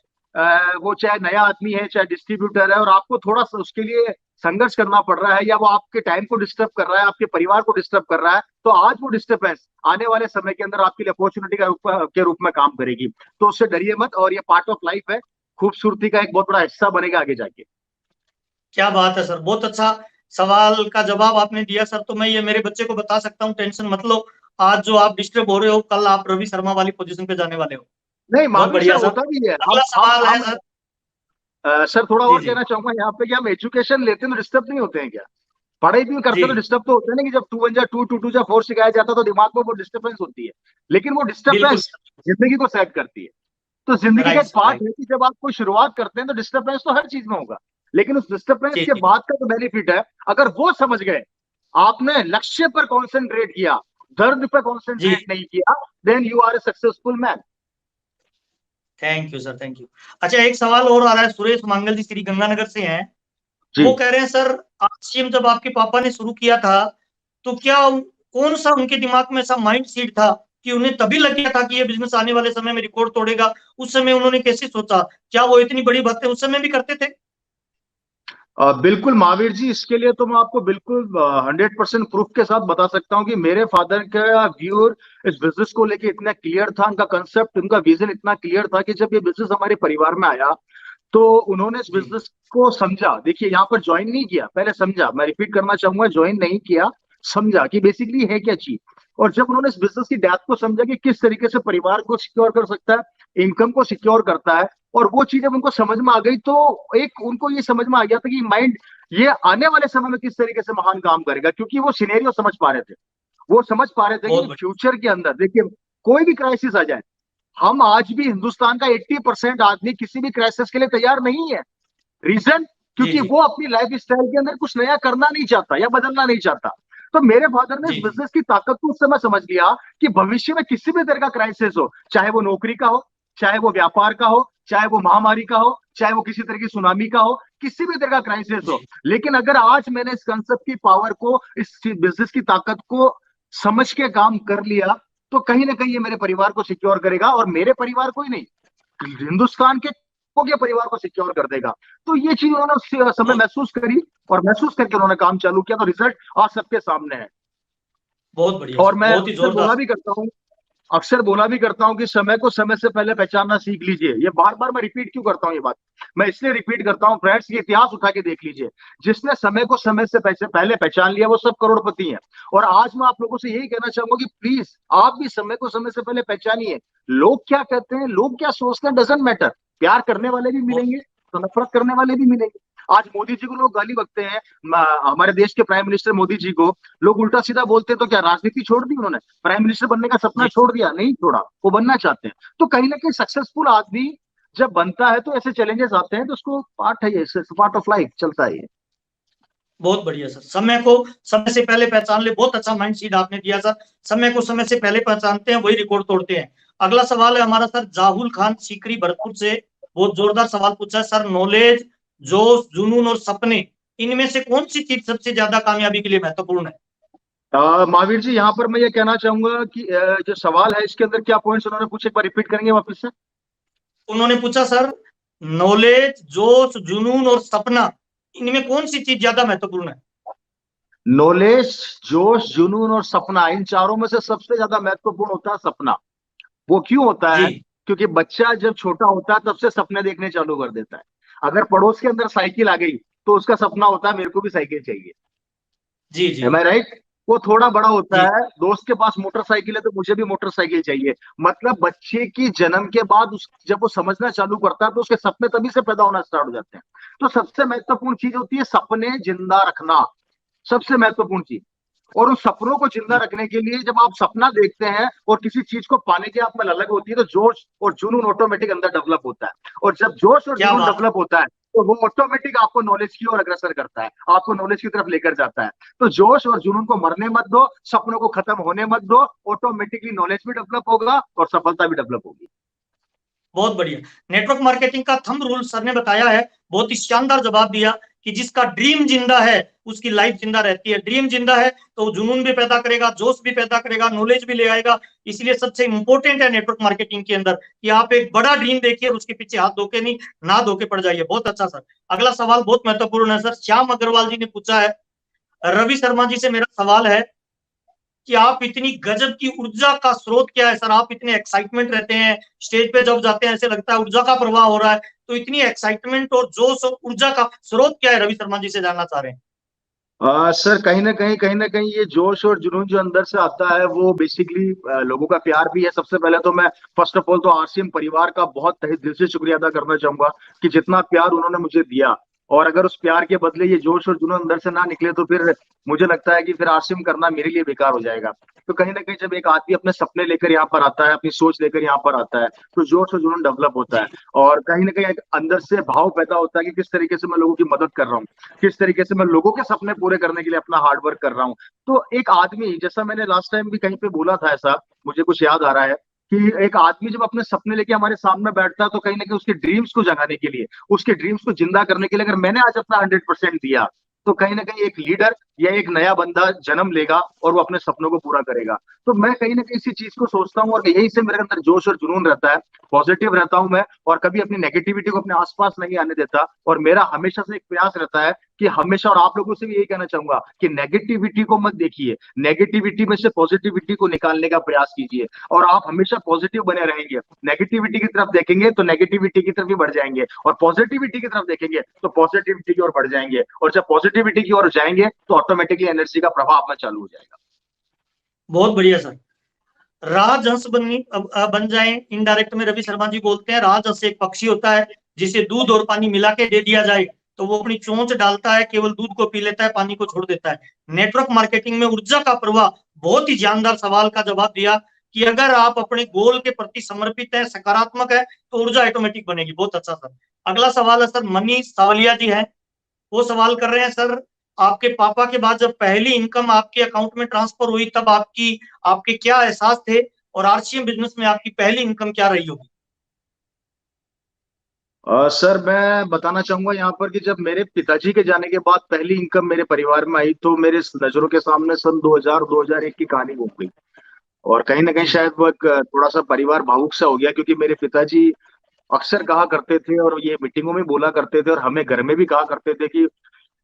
वो चाहे नया आदमी है चाहे डिस्ट्रीब्यूटर है, और आपको थोड़ा सा उसके लिए संघर्ष करना पड़ रहा है, या वो आपके टाइम को डिस्टर्ब कर रहा है, आपके परिवार को डिस्टर्ब कर रहा है, तो आज वो डिस्टर्बेंस आने वाले समय के अंदर आपके लिए अपॉर्चुनिटी के रूप में काम करेगी। तो उससे डरिए मत, और ये पार्ट ऑफ लाइफ है। खूबसूरती का एक बहुत बड़ा हिस्सा बनेगा आगे जाके। क्या बात है सर, बहुत अच्छा सवाल का जवाब आपने दिया सर। तो मैं ये मेरे बच्चे को बता सकता हूँ, टेंशन मत लो, आज जो आप डिस्टर्ब हो रहे हो कल आप रवि शर्मा वाली पोजीशन पे जाने वाले हो। नहीं बहुत महावीर सर, बढ़िया सर। होता भी है। अगला सवाल है हम सर। सर थोड़ा जी और जी कहना चाहूंगा यहाँ पे कि हम एजुकेशन लेते हैं तो डिस्टर्ब नहीं होते हैं क्या? पढ़ाई भी जी करते तो डिस्टर्ब तो होते हैं ना, कि जब 2 1 जा 2 2 2 जा 4 सिखाया जाता तो दिमाग में वो डिस्टर्बेंस होती है। लेकिन वो बिल्कुल डिस्टर्बेंस जिंदगी को सेट करती है। तो जिंदगी का राइट एक सर पार्ट राइट। है कि जब आप कोई शुरुआत करते हैं तो डिस्टर्बेंस तो हर चीज में होगा, लेकिन उस डिस्टर्बेंस जी के जी बाद का जो बेनिफिट है, अगर वो समझ गए, आपने लक्ष्य पर कॉन्सेंट्रेट किया, दर्द पर जी कॉन्सेंट्रेट नहीं किया, then you are a successful man. Thank you sir, thank you. अच्छा, एक सवाल और आ रहा है, सुरेश मांगल जी श्री गंगानगर से हैं। जी। वो कह रहे हैं सर, आरसीएम जब आपके पापा ने शुरू किया था तो क्या कौन सा उनके दिमाग में ऐसा माइंड सीट था कि उन्हें तभी लग गया था कि ये बिजनेस आने वाले समय में रिकॉर्ड तोड़ेगा? उस समय उन्होंने कैसे सोचा? क्या वो इतनी बड़ी बातें उस समय भी करते थे? बिल्कुल महावीर जी, इसके लिए तो मैं आपको बिल्कुल 100% प्रूफ के साथ बता सकता हूँ कि मेरे फादर का व्यू इस बिजनेस को लेके इतना क्लियर था, उनका कंसेप्ट, उनका विजन इतना क्लियर था कि जब ये बिजनेस हमारे परिवार में आया तो उन्होंने इस जी बिजनेस को समझा। देखिए, यहाँ पर ज्वाइन नहीं किया, पहले समझा। मैं रिपीट करना चाहूंगा, ज्वाइन नहीं किया, समझा कि बेसिकली है क्या चीज। और जब उन्होंने इस बिजनेस की डेप्थ को समझा कि किस तरीके से परिवार को सिक्योर कर सकता है, इनकम को सिक्योर करता है, और वो चीज जब उनको समझ में आ गई तो एक उनको ये समझ में आ गया था कि माइंड ये आने वाले समय में किस तरीके से महान काम करेगा, क्योंकि वो सिनेरियो समझ पा रहे थे। वो समझ पा रहे थे बहुत कि बढ़िया। फ्यूचर के अंदर देखिए, कोई भी क्राइसिस आ जाए, हम आज भी हिंदुस्तान का 80% आदमी किसी भी क्राइसिस के लिए तैयार नहीं है। रीजन, जी क्योंकि जी वो अपनी लाइफ स्टाइल के अंदर कुछ नया करना नहीं चाहता या बदलना नहीं चाहता। तो मेरे फादर ने इस जी जी बिजनेस की ताकत को उस समय समझ लिया कि भविष्य में किसी भी तरह का क्राइसिस हो, चाहे वो नौकरी का हो, चाहे वो व्यापार का हो, चाहे वो महामारी का हो, चाहे वो किसी तरह की सुनामी का हो, किसी भी तरह का क्राइसिस हो, जी लेकिन अगर आज मैंने इस कंसेप्ट की पावर को, इस बिजनेस की ताकत को समझ के काम कर लिया, तो कहीं ना कहीं ये मेरे परिवार को सिक्योर करेगा, और मेरे परिवार को ही नहीं, हिंदुस्तान के परिवार को सिक्योर कर देगा। तो ये चीज उन्होंने उस समय बहुत महसूस करी, और महसूस करके उन्होंने काम चालू किया, तो रिजल्ट आज सबके सामने है। बहुत बढ़िया और सर, मैं बहुत ही अक्सर बोला जोरदार। भी करता हूँ अक्सर बोला भी करता हूँ कि समय को समय से पहले पहचानना सीख लीजिए। ये बार बार मैं रिपीट क्यों करता हूँ ये बात? मैं इसलिए रिपीट करता हूँ फ्रेंड्स, ये इतिहास उठा के देख लीजिए। जिसने समय को समय से पहले पहचान लिया वो सब करोड़पति हैं। और आज मैं आप लोगों से यही कहना चाहूंगा कि प्लीज आप भी समय को समय से पहले पहचानिए। लोग क्या कहते हैं, लोग क्या सोचते हैं, डजेंट मैटर। प्यार करने वाले भी बहुत मिलेंगे तो नफरत करने वाले भी मिलेंगे। आज मोदी जी को लोग गाली बकते हैं, हमारे देश के प्राइम मिनिस्टर मोदी जी को लोग उल्टा सीधा बोलते हैं, तो क्या राजनीति छोड़ दी उन्होंने? प्राइम मिनिस्टर बनने का सपना जी। छोड़ दिया? नहीं छोड़ा, वो बनना चाहते हैं। तो कहीं ना कहीं सक्सेसफुल आदमी जब बनता है तो ऐसे चैलेंजेस आते हैं, तो उसको पार्ट है, ये पार्ट ऑफ लाइफ चलता है ये। बहुत बढ़िया सर, समय को समय से पहले पहचान ले, बहुत अच्छा माइंड सीट आपने दिया सर। समय को समय से पहले पहचानते हैं वही रिकॉर्ड तोड़ते हैं। अगला सवाल है हमारा सर जाहुल खान सीकरी भरतपुर से। बहुत जोरदार सवाल पूछा है सर। नॉलेज, जोश, जुनून और सपने, इनमें से कौन सी चीज सबसे ज्यादा कामयाबी के लिए महत्वपूर्ण है? महावीर जी, यहाँ पर मैं ये कहना चाहूंगा कि जो सवाल है इसके अंदर क्या पॉइंट्स उन्होंने पूछे, एक बार रिपीट करेंगे वापस से? उन्होंने पूछा सर, नॉलेज, जोश, जुनून और सपना, इनमें कौन सी चीज ज्यादा महत्वपूर्ण है? नॉलेज, जोश, जुनून और सपना, इन चारों में से सबसे ज्यादा महत्वपूर्ण होता है सपना। वो क्यों होता जी है? क्योंकि बच्चा जब छोटा होता है तब से सपने देखने चालू कर देता है। अगर पड़ोस के अंदर साइकिल आ गई तो उसका सपना होता है मेरे को भी साइकिल चाहिए। जी जी एम आई राइट? वो थोड़ा बड़ा होता जी। है, दोस्त के पास मोटरसाइकिल है तो मुझे भी मोटरसाइकिल चाहिए। मतलब बच्चे की जन्म के बाद जब वो समझना चालू करता है तो उसके सपने तभी से पैदा होना स्टार्ट हो जाते हैं। तो सबसे महत्वपूर्ण चीज होती है सपने जिंदा रखना, सबसे महत्वपूर्ण चीज। और उन सपनों को जिंदा जी, रखने के लिए जब आप सपना देखते हैं और किसी चीज को पाने की आप में ललक होती है तो जोश और जुनून ऑटोमेटिक अंदर डेवलप होता है। और जब जोश और क्या जुनून बात। डेवलप होता है तो वो ऑटोमेटिक आपको नॉलेज की ओर अग्रसर करता है, आपको नॉलेज की तरफ लेकर जाता है। तो जोश और जुनून को मरने मत दो, सपनों को खत्म होने मत दो। ऑटोमेटिकली नॉलेज भी डेवलप होगा और सफलता भी डेवलप होगी। बहुत बढ़िया। नेटवर्क मार्केटिंग का थंब रूल सर ने बताया है, बहुत ही शानदार जवाब दिया कि जिसका ड्रीम जिंदा है उसकी लाइफ जिंदा रहती है। ड्रीम जिंदा है तो जुनून भी पैदा करेगा, जोश भी पैदा करेगा, नॉलेज भी ले आएगा। इसलिए सबसे इंपॉर्टेंट है नेटवर्क मार्केटिंग के अंदर कि आप एक बड़ा ड्रीम देखिए और उसके पीछे हाथ धोके नहीं, ना धोके पड़ जाइए। बहुत अच्छा सर। अगला सवाल बहुत महत्वपूर्ण है सर। श्याम अग्रवाल जी ने पूछा है, रवि शर्मा जी से मेरा सवाल है कि आप इतनी गजब की ऊर्जा का स्रोत क्या है सर? आप इतने एक्साइटमेंट रहते हैं, स्टेज पे जब जाते हैं ऐसे लगता है ऊर्जा का प्रवाह हो रहा है। तो इतनी एक्साइटमेंट और जोश और ऊर्जा का स्रोत क्या है, रवि शर्मा जी से जानना चाह रहे हैं। सर कहीं ना कहीं ये जोश और जुनून जो अंदर से आता है वो बेसिकली लोगों का प्यार भी है। सबसे पहले तो मैं फर्स्ट ऑफ ऑल तो आरसीएम परिवार का बहुत तहे दिल से शुक्रिया अदा करना चाहूंगा कि जितना प्यार उन्होंने मुझे दिया। और अगर उस प्यार के बदले ये जोश और जुनून अंदर से ना निकले तो फिर मुझे लगता है कि फिर आरसीएम करना मेरे लिए बेकार हो जाएगा। तो कहीं ना कहीं जब एक आदमी अपने सपने लेकर यहाँ पर आता है, अपनी सोच लेकर यहाँ पर आता है, तो जोश और जुनून डेवलप होता है। जी। और कहीं ना कहीं एक अंदर से भाव पैदा होता है कि किस तरीके से मैं लोगों की मदद कर रहा हूँ, किस तरीके से मैं लोगों के सपने पूरे करने के लिए अपना हार्ड वर्क कर रहा हूँ। तो एक आदमी, जैसा मैंने लास्ट टाइम भी कहीं पे बोला था, ऐसा मुझे कुछ याद आ रहा है कि एक आदमी जब अपने सपने लेके हमारे सामने बैठता है तो कहीं ना कहीं उसके ड्रीम्स को जगाने के लिए, उसके ड्रीम्स को जिंदा करने के लिए, अगर मैंने आज अपना 100% दिया तो कहीं ना कहीं एक लीडर या एक नया बंदा जन्म लेगा और वो अपने सपनों को पूरा करेगा। तो मैं कहीं ना कहीं इसी चीज को सोचता हूँ और यही से मेरे अंदर जोश और जुनून रहता है। पॉजिटिव रहता हूं मैं और कभी अपनी नेगेटिविटी को अपने आसपास नहीं आने देता। और मेरा हमेशा से एक प्रयास रहता है कि हमेशा, और आप लोगों से भी यही कहना चाहूंगा कि नेगेटिविटी को मत देखिए, नेगेटिविटी में से पॉजिटिविटी को निकालने का प्रयास कीजिए। और आप हमेशा पॉजिटिव बने रहेंगे। नेगेटिविटी की तरफ देखेंगे तो नेगेटिविटी की तरफ ही बढ़ जाएंगे, और पॉजिटिविटी की तरफ देखेंगे तो पॉजिटिविटी की ओर बढ़ जाएंगे। और जब पॉजिटिविटी की ओर जाएंगे तो ऑटोमेटिकली एनर्जी का प्रभाव अपना चालू हो जाएगा। बहुत बढ़िया सर। राजहंस बन जाए, इनडायरेक्ट में रवि शर्मा जी बोलते हैं राजहंस एक पक्षी होता है जिसे दूध और पानी मिला के दे दिया जाए तो वो अपनी चोंच डालता है, केवल दूध को पी लेता है, पानी को छोड़ देता है। नेटवर्क मार्केटिंग में ऊर्जा का प्रवाह, बहुत ही जानदार सवाल का जवाब दिया कि अगर आप अपने गोल के प्रति समर्पित है, सकारात्मक है, तो ऊर्जा ऑटोमेटिक बनेगी। बहुत अच्छा सर। अगला सवाल है सर, मनीष सावलिया जी है। वो सवाल कर रहे हैं सर, आपके पापा के बाद जब पहली इनकम आपके अकाउंट में ट्रांसफर हुई तब आपके क्या एहसास थे, और आरसीएम बिजनेस में आपकी पहली इनकम क्या रही होगी? सर मैं बताना चाहूंगा यहाँ पर कि जब मेरे पिताजी के जाने के बाद पहली इनकम मेरे परिवार में आई तो मेरे नजरों के सामने सन 2000-2001 की कहानी घूम गई। और कहीं ना कहीं जी शायद वो एक थोड़ा सा परिवार भावुक सा हो गया, क्योंकि मेरे पिताजी अक्सर कहा करते थे और ये मीटिंगों में बोला करते थे और हमें घर में भी कहा करते थे कि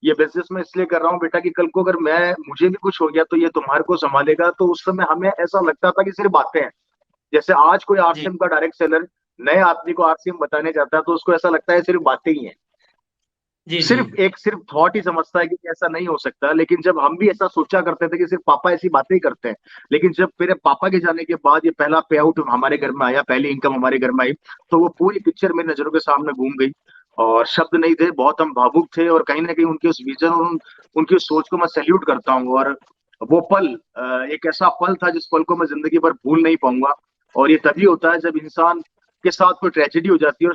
ये बिजनेस मैं इसलिए कर रहा हूँ बेटा कि कल को अगर मुझे भी कुछ हो गया तो ये तुम्हारे को संभालेगा। तो उस समय हमें ऐसा लगता था कि सिर्फ बातें हैं, जैसे आज कोई जी आरसीएम का डायरेक्ट सेलर नए आदमी को आरसीएम बताने जाता है तो उसको ऐसा लगता है सिर्फ बातें ही हैं, जी जी सिर्फ थॉट ही समझता है कि ऐसा नहीं हो सकता। लेकिन जब हम भी ऐसा सोचा करते थे कि सिर्फ पापा ऐसी बातें ही करते हैं, लेकिन जब मेरे पापा के जाने के बाद ये पहला पे आउट हमारे घर में आया, पहली इनकम हमारे घर में आई, तो वो पूरी पिक्चर मेरी नजरों के सामने घूम गई और शब्द नहीं थे, बहुत हम भावुक थे। और कहीं ना कहीं उनके उस विजन और उनकी उस सोच को मैं सैल्यूट करता हूँ। और वो पल एक ऐसा पल था जिस पल को मैं जिंदगी भर भूल नहीं पाऊंगा। और ये तभी होता है जब इंसान के साथ कोई ट्रेजेडी हो जाती है,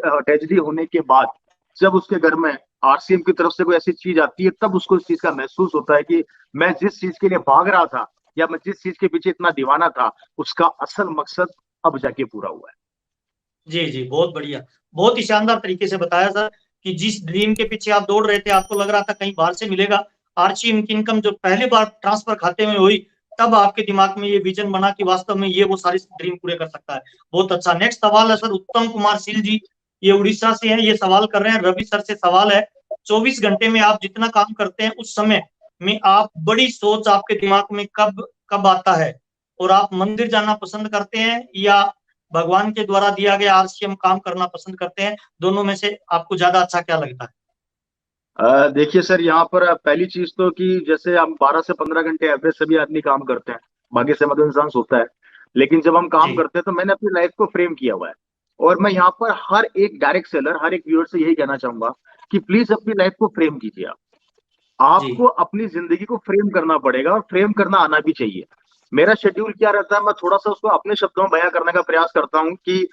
और ट्रेजेडी होने के बाद जब उसके घर में आरसीएम की तरफ से कोई ऐसी चीज आती है, तब उसको इस चीज का महसूस होता है कि मैं जिस चीज के लिए भाग रहा था या मैं जिस चीज के पीछे इतना दीवाना था, उसका असल मकसद अब जाके पूरा हुआ है। जी जी, बहुत बढ़िया, बहुत ही शानदार तरीके से बताया सर कि जिस ड्रीम के पीछे आप दौड़ रहे थे, आपको लग रहा था कहीं बाहर से मिलेगा, आर्ची इनकम जो पहली बार ट्रांसफर खाते में हुई, तब आपके दिमाग में ये विजन बना कि वास्तव में ये वो सारी ड्रीम पूरे कर सकता है। बहुत अच्छा। नेक्स्ट सवाल है सर उत्तम कुमार सिल जी, ये उड़ीसा से हैं, ये सवाल कर रहे हैं रवि सर से। सवाल है, 24 घंटे में आप जितना काम करते हैं उस समय में आप बड़ी सोच आपके दिमाग में कब कब आता है, और आप मंदिर जाना पसंद करते हैं या भगवान के द्वारा दिया गया आरसीएम काम करना पसंद करते हैं? दोनों में से आपको ज्यादा अच्छा क्या लगता है? देखिए सर, यहाँ पर पहली चीज तो कि जैसे हम 12 से 15 घंटे एवरेज सभी आदमी काम करते हैं, बाकी समय तो इंसान सोता है। लेकिन जब हम काम जी करते हैं तो मैंने अपनी लाइफ को फ्रेम किया हुआ है। और मैं यहाँ पर हर एक डायरेक्ट सेलर, हर एक व्यूअर से यही कहना चाहूंगा कि प्लीज अपनी लाइफ को फ्रेम कीजिए। जी आपको अपनी जिंदगी को फ्रेम करना पड़ेगा और फ्रेम करना आना भी चाहिए। मेरा शेड्यूल क्या रहता है, मैं थोड़ा सा उसको अपने शब्दों में बयां करने का प्रयास करता हूँ कि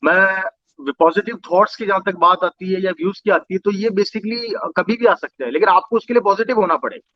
मैं पॉजिटिव थॉट्स की जहां तक बात आती है या व्यूज की आती है, तो ये बेसिकली कभी भी आ सकते हैं, लेकिन आपको उसके लिए पॉजिटिव होना पड़ेगा।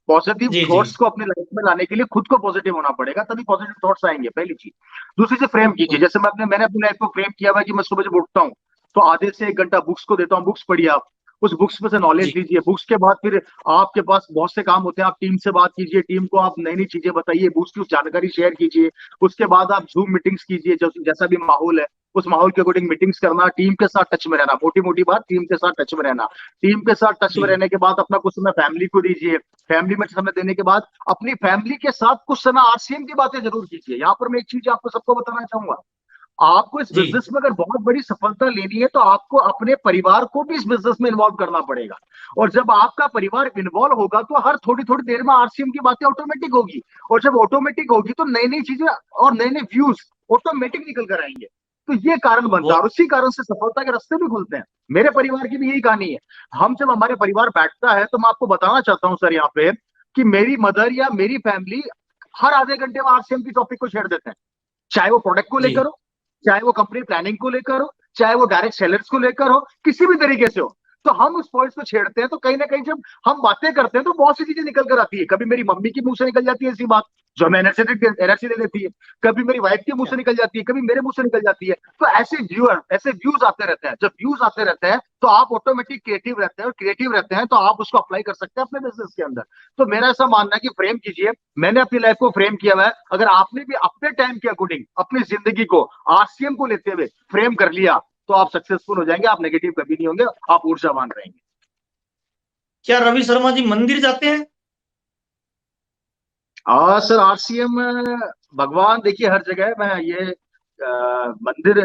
पॉजिटिव जी जी थॉट्स को अपने लाइफ में लाने के लिए खुद को पॉजिटिव होना पड़ेगा, तभी पॉजिटिव थॉट्स आएंगे, पहली चीज। दूसरी चीज, फ्रेम कीजिए। जैसे मैंने अपनी लाइफ को फ्रेम किया हुआ है कि मैं सुबह जब उठता हूँ तो आधे से 1 घंटा बुक्स को देता हूँ, बुक्स पढ़िए आप, उस बुक्स में से नॉलेज जी लीजिए। बुक्स के बाद फिर आपके पास बहुत से काम होते हैं, आप टीम से बात कीजिए, टीम को आप नई नई चीजें बताइए, बुक्स की जानकारी शेयर कीजिए। उसके बाद आप जूम मीटिंग्स कीजिए, जैसा भी माहौल है उस माहौल के अकॉर्डिंग मीटिंग्स करना, टीम के साथ टच में रहना, मोटी मोटी बात, टीम के साथ टच में रहना। टीम के साथ टच में जी रहने के बाद अपना कुछ समय फैमिली को दीजिए। फैमिली में समय देने के बाद अपनी फैमिली के साथ कुछ समय आरसीएम की बातें जरूर कीजिए। यहाँ पर मैं एक चीज आपको सबको बताना चाहूंगा, आपको इस जी बिजनेस में अगर बहुत बड़ी सफलता लेनी है तो आपको अपने परिवार को भी इस बिजनेस में इन्वॉल्व करना पड़ेगा। और जब आपका परिवार इन्वॉल्व होगा तो हर थोड़ी थोड़ी देर में आरसीएम की बातें ऑटोमेटिक होगी। और जब ऑटोमेटिक होगी तो नई नई चीजें और नए नए व्यूज ऑटोमेटिक निकल कर आएंगे। तो ये कारण बनता है, बहुत और उसी कारण से सफलता के रास्ते भी खुलते हैं। मेरे परिवार की भी यही कहानी है। हम जब हमारे परिवार बैठता है तो मैं आपको बताना चाहता हूँ सर यहाँ पे कि मेरी मदर या मेरी फैमिली हर आधे घंटे में आरसीएम की टॉपिक को छेड़ देते हैं। चाहे वो प्रोडक्ट को लेकर जी हो, चाहे वो कंपनी प्लानिंग को लेकर हो, चाहे वो डायरेक्ट सेलर्स को लेकर हो, किसी भी तरीके से हो, तो हम उस पॉइंट को छेड़ते हैं। तो कहीं ना कहीं जब हम बातें करते हैं तो बहुत सी चीजें निकल कर आती है। कभी मेरी मम्मी की मुंह से निकल जाती है ऐसी बात जो हमें एनर्जी दे देती है, कभी मेरी वाइफ के मुंह से निकल जाती है, कभी मेरे मुंह से निकल जाती है। तो ऐसे व्यूज आते रहते हैं। जब व्यूज आते रहते हैं तो आप ऑटोमेटिक क्रिएटिव रहते हैं, और क्रिएटिव रहते हैं तो आप उसको अप्लाई कर सकते हैं अपने बिजनेस के अंदर। तो मेरा ऐसा मानना है कि फ्रेम कीजिए। मैंने अपनी लाइफ को फ्रेम किया हुआ है। अगर आपने भी अपने टाइम के अकॉर्डिंग अपनी जिंदगी को आरसीएम को लेते हुए फ्रेम कर लिया तो आप सक्सेसफुल हो जाएंगे, आप नेगेटिव कभी नहीं होंगे, आप ऊर्जावान रहेंगे। क्या रवि शर्मा जी मंदिर जाते हैं? सर, आरसीएम भगवान देखिए हर जगह है। मैं ये मंदिर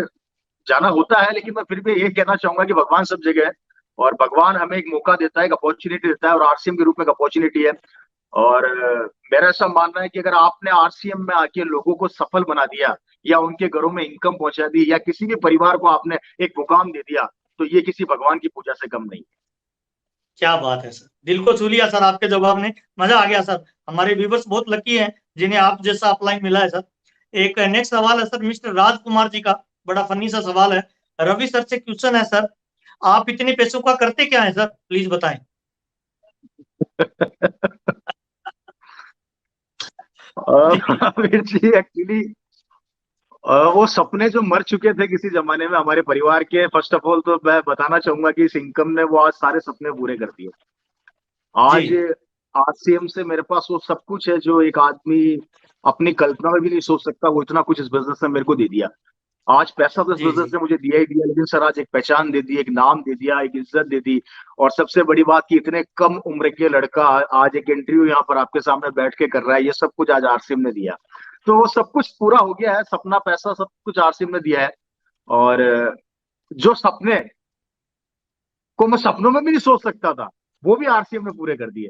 जाना होता है, लेकिन मैं फिर भी ये कहना चाहूंगा कि भगवान सब जगह है। और भगवान हमें एक मौका देता है, एक अपॉर्चुनिटी देता है, और आरसीएम के रूप में एक अपॉर्चुनिटी है। और मेरा ऐसा मानना है कि अगर आपने आरसीएम में आके लोगों को सफल बना दिया, या उनके घरों में इनकम पहुंचा दी, या किसी भी परिवार को आपने एक मुकाम दे दिया, तो ये किसी भगवान की पूजा से कम नहीं। क्या बात है सर, दिल को छू लिया सर आपके जवाब ने। मजा आ गया सर। हमारे व्यूवर्स बहुत लकी हैं जिन्हें आप जैसा अपलाइन मिला है सर। एक नेक्स्ट सवाल है सर मिस्टर राजकुमार जी का, बड़ा फनी सा सवाल है। रवि सर से क्वेश्चन है सर, आप इतने पैसों का करते क्या है सर, प्लीज बताएं। जी वीर जी, एक्चुअली वो सपने जो मर चुके थे किसी जमाने में हमारे परिवार के, फर्स्ट ऑफ ऑल तो मैं बताना चाहूंगा कि इस इनकम ने वो आज सारे सपने पूरे कर दिए। आज जी आरसीएम से मेरे पास वो सब कुछ है जो एक आदमी अपनी कल्पना में भी नहीं सोच सकता। वो इतना कुछ इस बिजनेस ने मेरे को दे दिया। आज पैसा तो इस जी बिजनेस जी ने मुझे दिया ही दिया, लेकिन सर आज एक पहचान दे दी, एक नाम दे दिया, एक इज्जत दे दी। और सबसे बड़ी बात कि इतने कम उम्र के लड़का आज एक इंटरव्यू यहाँ पर आपके सामने बैठ के कर रहा है, ये सब कुछ आज आरसीएम ने दिया। तो वो सब कुछ पूरा हो गया है, सपना पैसा सब कुछ आरसीएम ने दिया है। और जो सपने को मैं सपनों में भी नहीं सोच सकता था, वो भी आरसीएम ने पूरे कर दिए।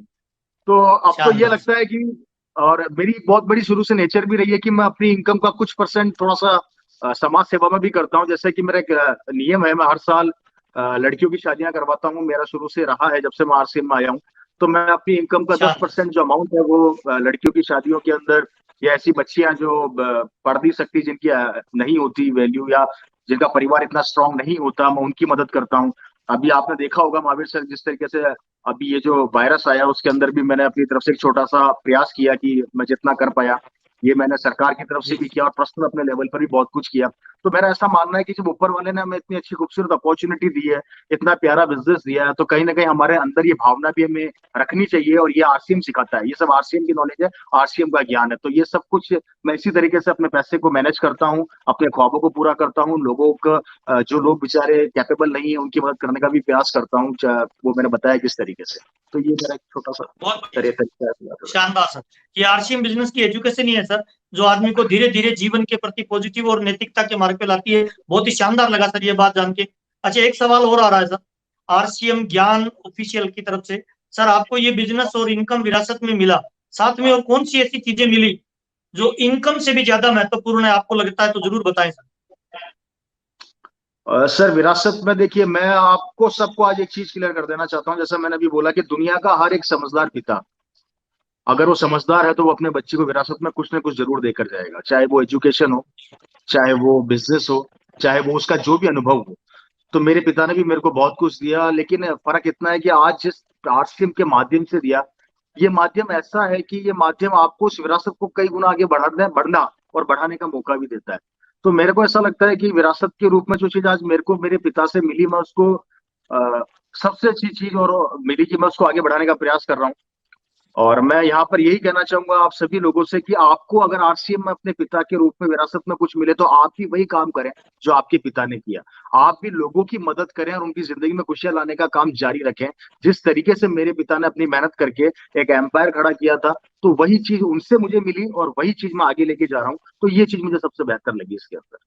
तो अब तो ये शानदार। लगता है कि, और मेरी बहुत बड़ी शुरू से नेचर भी रही है कि मैं अपनी इनकम का कुछ परसेंट थोड़ा सा समाज सेवा में भी करता हूँ। जैसे कि मेरा एक नियम है, मैं हर साल लड़कियों की शादियां करवाता हूँ, मेरा शुरू से रहा है जब से मैं आरसीएम में आया हूँ। तो मैं अपनी इनकम का दस शानदार। परसेंट जो अमाउंट है वो लड़कियों की शादियों के अंदर, या ऐसी बच्चियां जो पढ़ नहीं सकती, जिनकी नहीं होती वैल्यू, या जिनका परिवार इतना स्ट्रांग नहीं होता, मैं उनकी मदद करता हूँ। अभी आपने देखा होगा महावीर सर, जिस तरीके से अभी ये जो वायरस आया उसके अंदर भी मैंने अपनी तरफ से एक छोटा सा प्रयास किया कि मैं जितना कर पाया, ये मैंने सरकार की तरफ से जी भी किया और पर्सनल अपने लेवल पर भी बहुत कुछ किया। तो मेरा ऐसा मानना है कि जब ऊपर वाले ने हमें इतनी अच्छी खूबसूरत अपॉर्चुनिटी दी है, इतना प्यारा बिजनेस दिया है, तो कहीं ना कहीं हमारे अंदर ये भावना भी हमें रखनी चाहिए। और ये आरसीएम सिखाता है, ये सब आरसीएम की नॉलेज है, आरसीएम का ज्ञान है। तो ये सब कुछ मैं इसी तरीके से अपने पैसे को मैनेज करता हूँ, अपने ख्वाबों को पूरा करता हूँ, लोगों का जो लोग बेचारे कैपेबल नहीं है उनकी मदद करने का भी प्रयास करता हूँ, वो मैंने बताया किस तरीके से। तो ये मेरा एक छोटा सा बहुत बढ़िया सर। तरीका है। शानदार सर। ये आरसीएम बिजनेस की एजुकेशन ही है सर, जो आदमी को धीरे धीरे जीवन के प्रति पॉजिटिव और नैतिकता के मार्ग पे लाती है। बहुत ही शानदार लगा सर ये बात जान के। अच्छा, एक सवाल और आ रहा है सर, आरसीएम ज्ञान ऑफिशियल की तरफ से। सर, आपको ये बिजनेस और इनकम विरासत में मिला, साथ में और कौन सी ऐसी चीजें मिली जो इनकम से भी ज्यादा महत्वपूर्ण है, आपको लगता है तो जरूर बताएं सर। सर विरासत में देखिए, मैं आपको सबको आज एक चीज क्लियर कर देना चाहता हूँ। जैसा मैंने अभी बोला कि दुनिया का हर एक समझदार पिता, अगर वो समझदार है तो वो अपने बच्चे को विरासत में कुछ ना कुछ जरूर देकर जाएगा, चाहे वो एजुकेशन हो, चाहे वो बिजनेस हो, चाहे वो उसका जो भी अनुभव हो। तो मेरे पिता ने भी मेरे को बहुत कुछ दिया, लेकिन फर्क इतना है कि आज जिस आरसीएम के माध्यम से दिया, ये माध्यम ऐसा है कि ये माध्यम आपको उस विरासत को कई गुना आगे बढ़ना और बढ़ाने का मौका भी देता है। तो मेरे को ऐसा लगता है कि विरासत के रूप में जो चीज आज मेरे को मेरे पिता से मिली, मैं उसको सबसे अच्छी चीज और मिली कि मैं उसको आगे बढ़ाने का प्रयास कर रहा हूँ। और मैं यहाँ पर यही कहना चाहूंगा आप सभी लोगों से कि आपको अगर आरसीएम में अपने पिता के रूप में विरासत में कुछ मिले, तो आप भी वही काम करें जो आपके पिता ने किया। आप भी लोगों की मदद करें और उनकी जिंदगी में खुशियां लाने का काम जारी रखें। जिस तरीके से मेरे पिता ने अपनी मेहनत करके एक एम्पायर खड़ा किया था, तो वही चीज उनसे मुझे मिली और वही चीज मैं आगे लेके जा रहा हूँ। तो ये चीज मुझे सबसे बेहतर लगी इसके अंदर।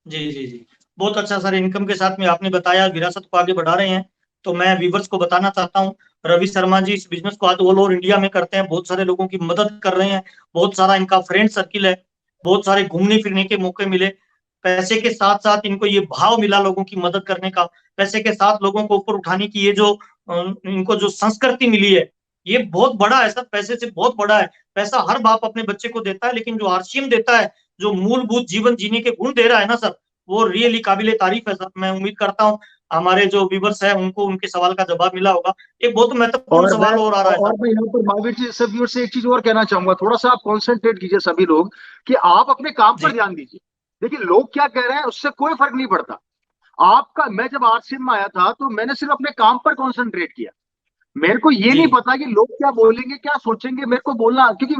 जी जी जी, बहुत अच्छा सर। इनकम के साथ में आपने बताया विरासत को आगे बढ़ा रहे हैं, तो मैं व्यूवर्स को बताना चाहता हूँ, रवि शर्मा जी इस बिजनेस को आज ऑल ओवर इंडिया में करते हैं, बहुत सारे लोगों की मदद कर रहे हैं, बहुत सारा इनका फ्रेंड सर्किल है, बहुत सारे घूमने फिरने के मौके मिले, पैसे के साथ साथ इनको ये भाव मिला लोगों की मदद करने का, पैसे के साथ लोगों को ऊपर उठाने की ये जो इनको जो संस्कृति मिली है, ये बहुत बड़ा है सर, पैसे से बहुत बड़ा है। पैसा हर बाप अपने बच्चे को देता है, लेकिन जो आरसीएम देता है, जो मूलभूत जीवन जीने के गुण दे रहा है ना सर, वो रियली काबिले तारीफ है सर। मैं उम्मीद करता हूँ हमारे जो व्यूवर्स है उनको उनके सवाल का जवाब मिला होगा। एक बहुत महत्वपूर्ण और मैं सवाल और आ रहा है और सर। मैं यहाँ पर महावीर जी सभी और से एक चीज और कहना चाहूंगा, थोड़ा सा आप कॉन्सेंट्रेट कीजिए सभी लोग, कि आप अपने काम पर जी ध्यान दीजिए। देखिए लोग क्या कह रहे हैं उससे कोई फर्क नहीं पड़ता आपका। मैं जब आरसीएम में आया था तो मैंने सिर्फ अपने काम पर कॉन्सेंट्रेट किया। मेरे को ये जी नहीं पता कि लोग क्या बोलेंगे क्या सोचेंगे, मेरे को बोलना, क्योंकि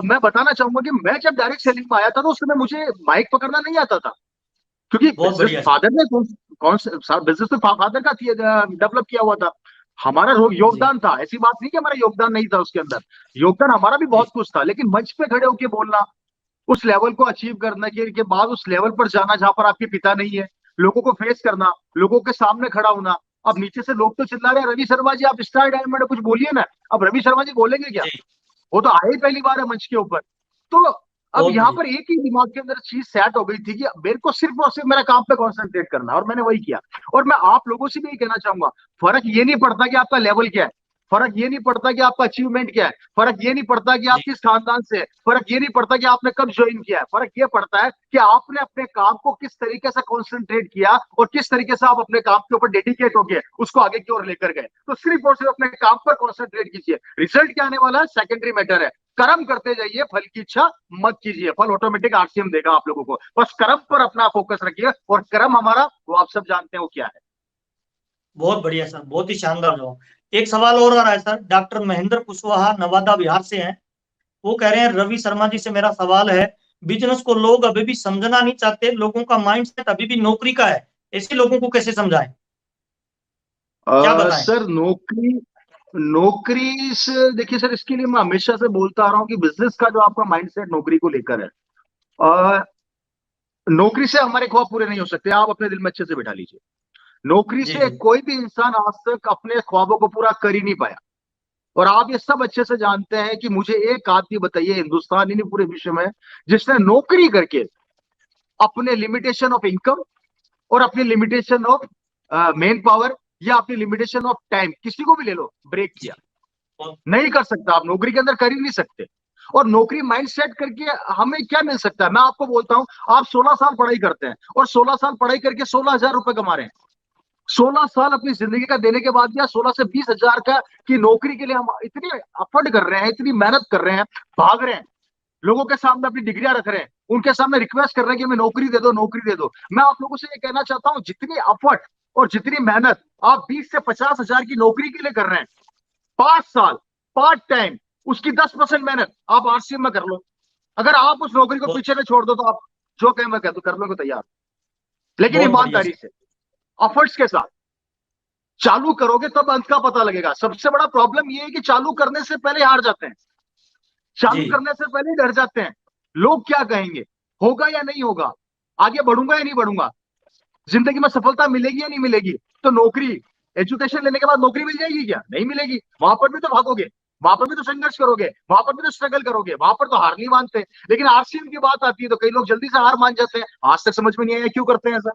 मैं बताना चाहूंगा कि मैं जब डायरेक्ट सेलिंग में आया था तो उस समय मुझे माइक पकड़ना नहीं आता था, क्योंकि बहुत बिजनेस बढ़िया सर। फादर ने कौन बिजनेस तो फादर का डेवलप किया हुआ था। हमारा जी योगदान था, ऐसी बात नहीं कि हमारा योगदान नहीं था उसके अंदर, योगदान हमारा भी जी बहुत कुछ था। लेकिन मंच पे खड़े होकर बोलना, उस लेवल को अचीव करने के बाद उस लेवल पर जाना जहां पर आपके पिता नहीं है, लोगों को फेस करना, लोगों के सामने खड़ा होना। अब नीचे से लोग तो चिल्ला रहे हैं, रवि शर्मा जी आप स्टार डायमंड कुछ बोलिए ना। अब रवि शर्मा जी बोलेंगे क्या, जी, वो तो आए ही पहली बार है मंच के ऊपर। तो अब बहुत यहाँ बढ़िया। पर एक ही दिमाग के अंदर चीज सेट हो गई थी कि मेरे को सिर्फ और सिर्फ मेरा काम पे कंसंट्रेट करना है, और मैंने वही किया। और मैं आप लोगों से भी यही कहना चाहूंगा, फर्क ये नहीं पड़ता कि आपका लेवल क्या है, फर्क ये नहीं पड़ता कि आपका अचीवमेंट क्या है, फर्क ये नहीं पड़ता कि आप जी किस खानदान से है, फर्क ये नहीं पड़ता कि आपने कब ज्वाइन किया है, फर्क ये पड़ता है कि आपने अपने काम को किस तरीके से कॉन्सेंट्रेट किया और किस तरीके से आप अपने काम के ऊपर डेडिकेट हो गए, उसको आगे की ओर लेकर गए। तो सिर्फ और सिर्फ अपने काम पर कॉन्सेंट्रेट कीजिए, रिजल्ट क्या आने वाला है सेकेंडरी मैटर है। कर्म करते जाइए, फल की इच्छा मत कीजिए, फल ऑटोमेटिक आरसीएम देगा आप लोगों को। बस कर्म पर अपना फोकस रखिए, और कर्म हमारा वो आप सब जानते हैं वो क्या है। बहुत बढ़िया सर, बहुत ही शानदार जवाब। एक सवाल और आ रहा है सर, डॉक्टर महेंद्र कुशवाहा नवादा बिहार से हैं। वो कह रहे हैं रवि शर्मा जी से मेरा सवाल है, बिजनेस को लोग अभी भी समझना नहीं चाहते, लोगों का माइंडसेट अभी भी नौकरी का है, ऐसे लोगों को कैसे समझाएं, क्या बताएं। सर नौकरी नौकरी से देखिए सर, इसके लिए मैं हमेशा से बोलता आ रहा हूँ कि बिजनेस का जो आपका माइंडसेट नौकरी को लेकर है, नौकरी से हमारे ख्वाब पूरे नहीं हो सकते, आप अपने दिल में अच्छे से बिठा लीजिए। नौकरी जी से जी। कोई भी इंसान आज तक अपने ख्वाबों को पूरा कर ही नहीं पाया। और आप ये सब अच्छे से जानते हैं कि मुझे एक आदमी बताइए हिंदुस्तान ही नहीं पूरे विश्व में जिसने नौकरी करके अपने लिमिटेशन ऑफ इनकम और अपनी लिमिटेशन ऑफ मेन पावर या अपनी लिमिटेशन ऑफ टाइम, किसी को भी ले लो, ब्रेक किया। बहुत नहीं कर सकता, आप नौकरी के अंदर कर ही नहीं सकते। और नौकरी माइंड सेट करके हमें क्या मिल सकता है, मैं आपको बोलता हूं, आप 16 साल पढ़ाई करते हैं और 16 साल पढ़ाई करके 16,000 रुपए कमा रहे हैं। 16 साल अपनी जिंदगी का देने के बाद या 16 से 20,000 का की नौकरी के लिए हम इतनी एफर्ट कर रहे हैं, इतनी मेहनत कर रहे हैं, भाग रहे हैं, लोगों के सामने अपनी डिग्रियां रख रहे हैं, उनके सामने रिक्वेस्ट कर रहे हैं कि हमें नौकरी दे दो, नौकरी दे दो। मैं आप लोगों से ये कहना चाहता हूं, जितनी एफर्ट और जितनी मेहनत आप 20 से 50,000 की नौकरी के लिए कर रहे हैं, 5 साल पार्ट टाइम, उसकी 10% मेहनत आप आरसीएम में कर लो। अगर आप उस नौकरी को बहुत पीछे में छोड़ दो तो आप जो कहें मैं कह दो, करने को तैयार, लेकिन बहुत बढ़िया ईमानदारी सर। से, एफर्ट्स के साथ चालू करोगे तब अंत का पता लगेगा। सबसे बड़ा प्रॉब्लम ये है कि चालू करने से पहले हार जाते हैं, चालू जी करने से पहले डर जाते हैं, लोग क्या कहेंगे, होगा या नहीं होगा, आगे बढ़ूंगा या नहीं बढ़ूंगा, जिंदगी में सफलता मिलेगी या नहीं मिलेगी। तो नौकरी, एजुकेशन लेने के बाद नौकरी मिल जाएगी क्या, नहीं मिलेगी, वहां पर भी तो भागोगे, वहां पर भी तो संघर्ष करोगे, वहां पर भी तो स्ट्रगल करोगे, वहां पर तो हार नहीं मानते। लेकिन आरसीएम की बात आती है तो कई लोग जल्दी से हार मान जाते हैं, आज तक समझ में नहीं आया क्यों करते हैं ऐसा।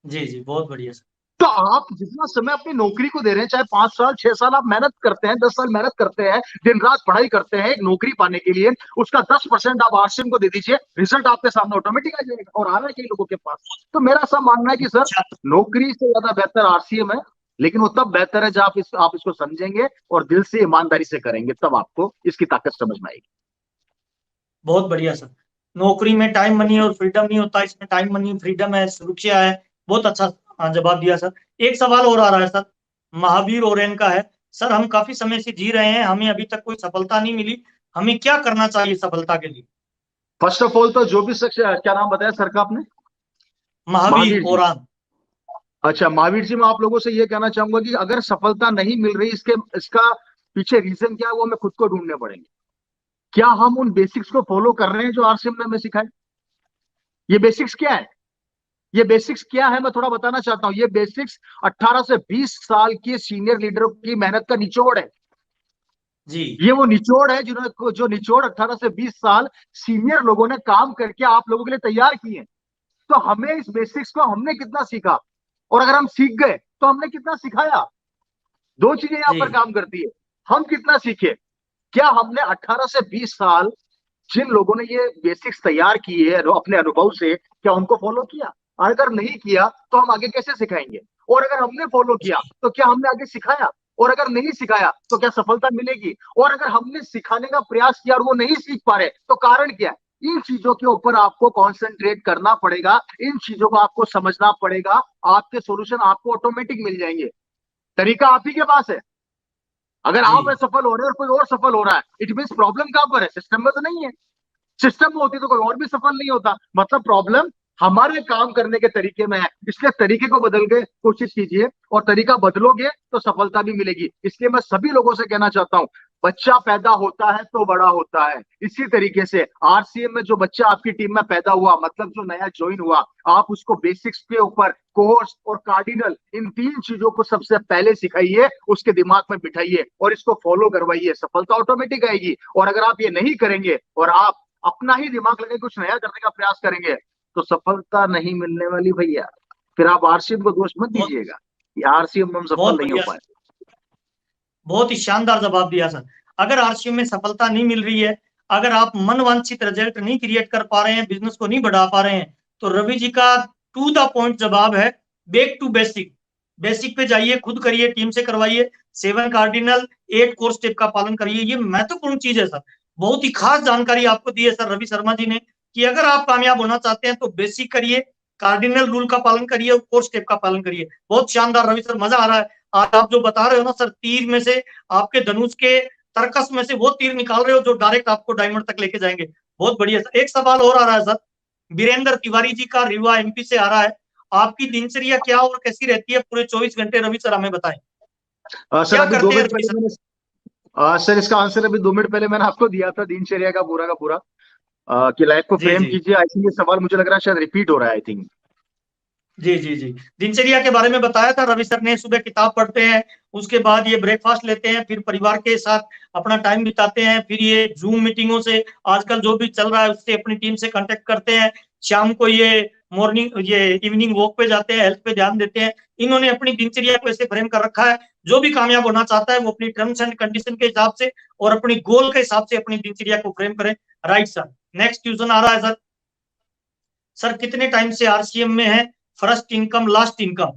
जी जी, बहुत बढ़िया सर। तो आप जितना समय अपनी नौकरी को दे रहे हैं, चाहे 5 साल 6 साल आप मेहनत करते हैं, 10 साल मेहनत करते हैं, दिन रात पढ़ाई करते हैं एक नौकरी पाने के लिए, उसका 10% आप आरसीएम को दे दीजिए, रिजल्ट आपके सामने ऑटोमेटिक आ जाएगा। और आ रहा है कई लोगों के पास। तो मेरा ऐसा मानना है कि सर, अच्छा। नौकरी से ज्यादा बेहतर आरसीएम है, लेकिन वो तब बेहतर है जब आप इसको समझेंगे और दिल से ईमानदारी से करेंगे, तब आपको इसकी ताकत समझ में आएगी। बहुत बढ़िया सर। नौकरी में टाइम मनी और फ्रीडम नहीं होता, इसमें टाइम मनी फ्रीडम है, सुरक्षा है। बहुत अच्छा जवाब दिया सर। एक सवाल और आ रहा है सर, महावीर ओरेन का है। सर, हम काफी समय से जी रहे हैं, हमें अभी तक कोई सफलता नहीं मिली, हमें क्या करना चाहिए सफलता के लिए? फर्स्ट ऑफ ऑल तो जो भी शख्स, क्या नाम बताया सर का आपने? महावीर महावीर जी। ओरान। अच्छा, महावीर जी, मैं आप लोगों से ये कहना चाहूंगा कि अगर सफलता नहीं मिल रही, इसके इसका पीछे रीजन क्या है, वो हमें खुद को ढूंढने पड़ेंगे। क्या हम उन बेसिक्स को फॉलो कर रहे हैं जो आरसीएम ने हमें सिखाए? ये बेसिक्स क्या है? ये बेसिक्स क्या है मैं थोड़ा बताना चाहता हूँ। ये बेसिक्स 18 से 20 साल के सीनियर लीडरों की मेहनत का निचोड़ है। जी ये वो निचोड़ है जिन्होंने, जो निचोड़ 18 से 20 साल सीनियर लोगों ने काम करके आप लोगों के लिए तैयार किए हैं। तो हमें इस बेसिक्स को हमने कितना सीखा, और अगर हम सीख गए तो हमने कितना सिखाया, दो चीजें यहां पर जी काम करती है। हम कितना सीखे, क्या हमने 18 से 20 साल जिन लोगों ने ये बेसिक्स तैयार किए हैं अपने अनुभव से, क्या उनको फॉलो किया? और अगर नहीं किया तो हम आगे कैसे सिखाएंगे? और अगर हमने फॉलो किया तो क्या हमने आगे सिखाया? और अगर नहीं सिखाया तो क्या सफलता मिलेगी? और अगर हमने सिखाने का प्रयास किया और वो नहीं सीख पा रहे तो कारण क्या है? इन चीजों के ऊपर आपको कंसंट्रेट करना पड़ेगा, इन चीजों को आपको समझना पड़ेगा, आपके सॉल्यूशन आपको ऑटोमेटिक मिल जाएंगे। तरीका आप ही के पास है। अगर जी। आप असफल हो रहे हैं और कोई और सफल हो रहा है, इट मीन प्रॉब्लम कहां पर है, सिस्टम में तो नहीं है। सिस्टम में होती तो कोई और भी सफल नहीं होता। मतलब प्रॉब्लम हमारे काम करने के तरीके में है। इसलिए तरीके को बदल के कोशिश कीजिए, और तरीका बदलोगे तो सफलता भी मिलेगी। इसलिए मैं सभी लोगों से कहना चाहता हूं, बच्चा पैदा होता है तो बड़ा होता है। इसी तरीके से आरसीएम में जो बच्चा आपकी टीम में पैदा हुआ, मतलब जो नया ज्वाइन हुआ, आप उसको बेसिक्स के ऊपर कोर्स और कार्डिनल, इन 3 चीजों को सबसे पहले सिखाइए, उसके दिमाग में बिठाइए और इसको फॉलो करवाइए, सफलता ऑटोमेटिक आएगी। और अगर आप ये नहीं करेंगे और आप अपना ही दिमाग लगे कुछ नया करने का प्रयास करेंगे, तो सफलता नहीं मिलने वाली भैया। फिर आप आरसीएम को दोष मत बहुत दीजिएगा कि आरसीएम में हम सफल बहुत नहीं हो बढ़िया पाए। सर। बहुत ही शानदार जवाब दिया सर। अगर आरसीएम में सफलता नहीं मिल रही है, अगर आप मनवांछित रिजल्ट नहीं क्रिएट कर पा रहे हैं, बिजनेस को नहीं बढ़ा पा रहे हैं, तो रवि जी का टू द पॉइंट जवाब है, बैक टू बेसिक। बेसिक पे जाइए, खुद करिए, टीम से करवाइए, 7 कार्डिनल 8 कोर स्टेप का पालन करिए। ये महत्वपूर्ण चीज है सर। बहुत ही खास जानकारी आपको दी है सर रवि शर्मा जी ने, कि अगर आप कामयाब होना चाहते हैं तो बेसिक करिए, कार्डिनल रूल का पालन करिए और 4 स्टेप का पालन करिए। बहुत शानदार रवि सर, मजा आ रहा है। आज आप जो बता रहे हो ना सर, तीर में से, आपके धनुष के तरकस में से वो तीर निकाल रहे हो जो डायरेक्ट आपको डायमंड तक लेके जाएंगे। बहुत बढ़िया सर। एक सवाल और आ रहा है सर, वीरेंद्र तिवारी जी का, रीवा एमपी से आ रहा है। आपकी दिनचर्या क्या और कैसी रहती है पूरे 24 घंटे, रवि सर हमें बताएं। सर क्या अभी दो करते हैं मिनट रवि पहले सर? मैंने, सर इसका आंसर अभी 2 मिनट पहले मैंने आपको दिया था, दिनचर्या का पूरा का पूरा। कि लाइफ को जी फ्रेम जी कीजिए। आई थिंक ये सवाल मुझे लग रहा है शायद रिपीट हो रहा है, आई थिंक। जी जी जी। दिनचर्या के बारे में बताया था रवि सर ने, सुबह किताब पढ़ते हैं, उसके बाद ये ब्रेकफास्ट लेते हैं, फिर परिवार के साथ अपना टाइम बिताते हैं, फिर ये जूम मीटिंगों से आजकल जो भी चल रहा है उससे अपनी टीम से कांटेक्ट करते हैं, शाम को ये मॉर्निंग ये इवनिंग वॉक पे जाते हैं, हेल्थ पे ध्यान देते हैं। इन्होंने अपनी दिनचर्या को ऐसे फ्रेम कर रखा है, जो भी कामयाब होना चाहता है वो अपनी टर्म्स एंड कंडीशन के हिसाब से और अपनी गोल के हिसाब से अपनी दिनचर्या को फ्रेम करे। Right sir. नेक्स्ट क्वेश्चन आ रहा है सर। सर कितने टाइम से आरसीएम में है, फर्स्ट इनकम लास्ट इनकम,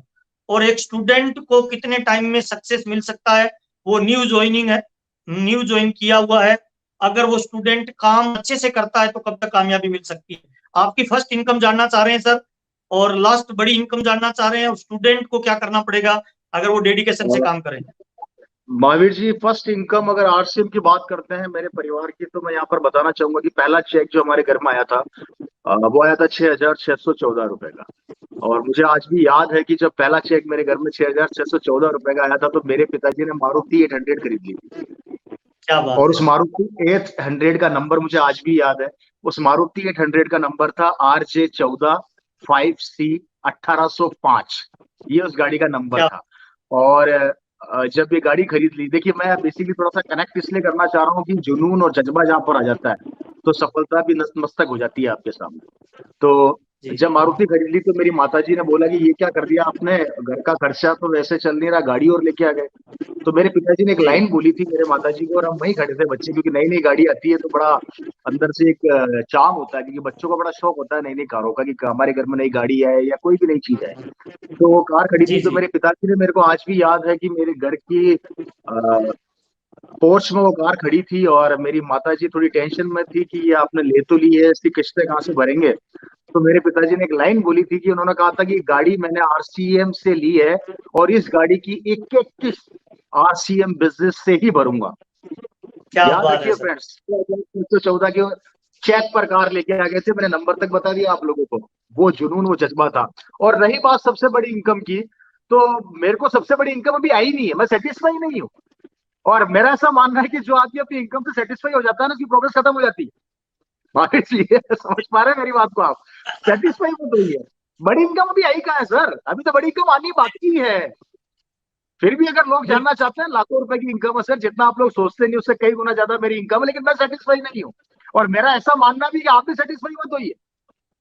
और एक स्टूडेंट को कितने टाइम में सक्सेस मिल सकता है, वो न्यू ज्वाइनिंग है, न्यू ज्वाइन किया हुआ है, अगर वो स्टूडेंट काम अच्छे से करता है तो कब तक कामयाबी मिल सकती है। आपकी फर्स्ट इनकम जानना चाह रहे हैं सर, और लास्ट बड़ी इनकम जानना चाह रहे हैं, और स्टूडेंट को क्या करना पड़ेगा अगर वो डेडिकेशन से काम करे। महावीर जी, फर्स्ट इनकम अगर आरसीएम की बात करते हैं मेरे परिवार की, तो मैं यहाँ पर बताना चाहूंगा कि पहला चेक जो हमारे घर में आया था, वो आया था 6,614 रुपए का। और मुझे आज भी याद है कि जब पहला चेक मेरे घर में 6,614 रुपए का आया था, तो मेरे पिताजी ने मारुति 800 खरीद ली थी। क्या बात और है उस सर। मारुति 800 का नंबर मुझे आज भी याद है। उस मारुति 800 का नंबर था RJ14 5C 1805। ये उस गाड़ी का नंबर क्या। था। और जब ये गाड़ी खरीद ली, देखिए मैं बेसिकली थोड़ा सा कनेक्ट इसलिए करना चाह रहा हूँ कि जुनून और जज्बा जहां पर आ जाता है, तो सफलता भी नतमस्तक हो जाती है आपके सामने। तो जी जब मारुति खरीद ली, तो मेरी माताजी ने बोला कि ये क्या कर दिया आपने, घर का खर्चा तो वैसे चल नहीं रहा, गाड़ी और लेके आ गए। तो मेरे पिताजी ने एक जी लाइन बोली थी मेरे माताजी को, और हम वहीं खड़े थे बच्चे, क्योंकि नई नई गाड़ी आती है तो बड़ा अंदर से एक चाम होता है, क्योंकि बच्चों का बड़ा शौक होता है नई नई कारों का, कि हमारे घर में नई गाड़ी है या कोई भी नई चीज है। तो वो कार खड़ी थी, जी तो जी। मेरे पिताजी ने, मेरे को आज भी याद है कि मेरे घर की पोर्च में वो कार खड़ी थी, और मेरी माताजी थोड़ी टेंशन में थी कि ये आपने ले तो ली है, इसकी किस्तें कहाँ से भरेंगे। तो मेरे पिताजी ने एक लाइन बोली थी, कि उन्होंने कहा था कि गाड़ी मैंने आरसीएम से ली है, और इस गाड़ी की एक एक किस्त आरसीएम बिजनेस से ही भरूंगा। क्या याद बात है रखिए सर। फ्रेंड्स, 1914 के चेक पर कार लेके आ गए थे। मैंने नंबर तक बता दिया आप लोगों को। वो जुनून, वो जज्बा था। और रही बात सबसे बड़ी इनकम की, तो मेरे को सबसे बड़ी इनकम अभी आई नहीं है, मैं सेटिस्फाई नहीं हूँ। और मेरा ऐसा मानना है कि जो आदमी अपनी इनकम से सेटिस्फाई हो जाता है ना, उसकी प्रोग्रेस खत्म हो जाती है। हाँ, इसलिए समझ पा रहे हैं मेरी बात को आप? सेटिस्फाई मत होइए। बड़ी इनकम अभी आई कहाँ है सर? अभी तो बड़ी इनकम आनी बाकी है। फिर भी अगर लोग जानना बिल्कुल। चाहते हैं, लाखों रुपए की इनकम है सर, जितना आप लोग सोचते नहीं उससे कई गुना ज्यादा मेरी इनकम है, लेकिन मैं सेटिस्फाई नहीं हूँ। और मेरा ऐसा मानना भी कि आप भी सेटिस्फाई मत होइए।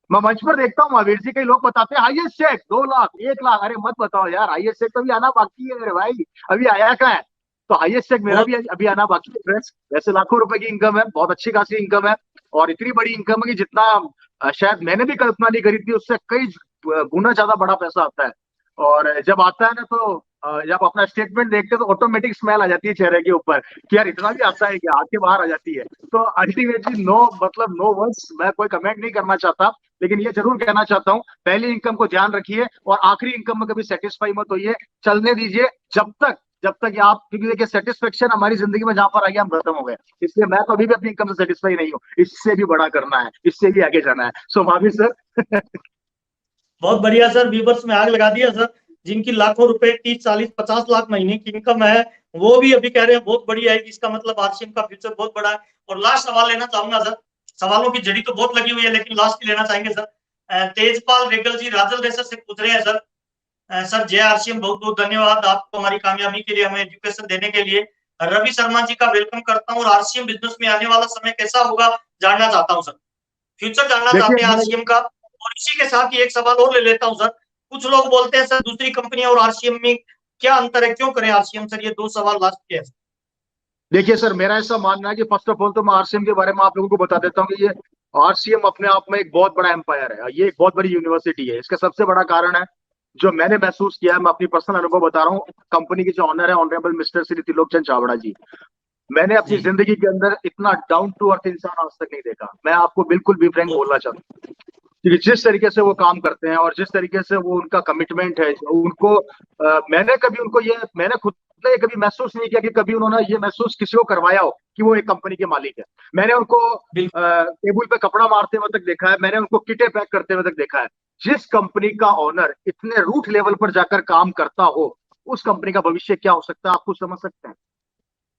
मैं मंच पर देखता हूँ महावीर जी, कई लोग बताते हैं हाईएस्ट चेक 2 लाख 1 लाख। अरे मत बताओ यार, हाईएस्ट चेक तो अभी आना बाकी है मेरे भाई, अभी आया कहाँ है? तो हाईएस्ट चेक मेरा बहुत। भी अभी आना बाकी है फ्रेंड्स। वैसे लाखों रुपए की इनकम है, बहुत अच्छी खासी इनकम है। और इतनी बड़ी इनकम है कि जितना शायद मैंने भी कल्पना नहीं करी थी, उससे कई गुना ज्यादा बड़ा पैसा आता है। और जब आता है ना, तो जब अपना स्टेटमेंट देखते हैं तो ऑटोमेटिक स्मेल आ जाती है चेहरे के ऊपर, कि यार इतना भी आता है, क्या आके बाहर आ जाती है। तो अल्टीमेटली नो, मतलब नो वर्ड्स, मैं कोई कमेंट नहीं करना चाहता। लेकिन ये जरूर कहना चाहता हूँ, पहली इनकम को ध्यान रखिए, और आखिरी इनकम में कभी सेटिस्फाई मत होइए। चलने दीजिए जब तक ये आप, क्योंकि देखिए सेटिस्फेक्शन हमारी जिंदगी में जहां पर आ गया हम खत्म हो गए। इसलिए मैं तो अभी भी अपनी इनकम से सेटिस्फाई नहीं हूँ। इससे भी बड़ा करना है, इससे भी आगे जाना है। सो महावीर सर। बहुत बढ़िया सर, व्यूवर्स में आग लगा दिया सर। जिनकी लाखों रुपए 30 40 50 लाख महीने की इनकम है, वो भी अभी कह रहे हैं बहुत बढ़िया है, इसका मतलब आरसीएम का फ्यूचर बहुत बड़ा है। और लास्ट सवाल लेना चाहूंगा सर, सवालों की जड़ी तो बहुत लगी हुई है लेकिन लास्ट की लेना चाहेंगे सर। तेजपाल रेगल जी राजल रेसर से पूछ रहे हैं सर। सर जय आरसीएम, बहुत बहुत धन्यवाद आपको हमारी कामयाबी के लिए, हमें एजुकेशन देने के लिए। रवि शर्मा जी का वेलकम करता हूँ, और आरसीएम बिजनेस में आने वाला समय कैसा होगा जानना चाहता हूँ सर, फ्यूचर जानना देखिए चाहते हैं मैं आरसीएम का। और इसी के साथ ही एक सवाल और ले लेता हूं सर। कुछ लोग बोलते हैं सर दूसरी कंपनियां और आरसीएम में क्या अंतर है, क्यों करें आरसीएम सर, ये दो सवाल लास्ट के हैं। देखिए सर, मेरा ऐसा मानना है कि फर्स्ट ऑफ ऑल तो मैं आरसीएम के बारे में आप लोगों को बता देता हूँ कि ये आरसीएम अपने आप में एक बहुत बड़ा एम्पायर है। ये एक बहुत बड़ी यूनिवर्सिटी है। इसका सबसे बड़ा कारण है, जो मैंने महसूस किया है, मैं अपनी पर्सनल अनुभव बता रहा हूँ। कंपनी के जो ऑनर है, ऑनरेबल मिस्टर श्री त्रिलोक चंद चावड़ा जी, मैंने अपनी जी। जिंदगी के अंदर इतना डाउन टू अर्थ इंसान आज तक नहीं देखा। मैं आपको बिल्कुल भी फ्रैंक बहुत। बोलना चाहता हूँ, क्योंकि जिस तरीके से वो काम करते हैं, और जिस तरीके से वो, उनका कमिटमेंट है, जो उनको मैंने कभी उनको ये, मैंने खुद ने ये कभी महसूस नहीं किया कि कभी उन्होंने ये महसूस किसी को करवाया हो कि वो एक कंपनी के मालिक है। मैंने उनको बिल्कुल। टेबल पे कपड़ा मारते हुए तक देखा है, मैंने उनको किटे पैक करते हुए तक देखा है। जिस कंपनी का ऑनर इतने रूट लेवल पर जाकर काम करता हो, उस कंपनी का भविष्य क्या हो सकता है, आप कुछ समझ सकते हैं?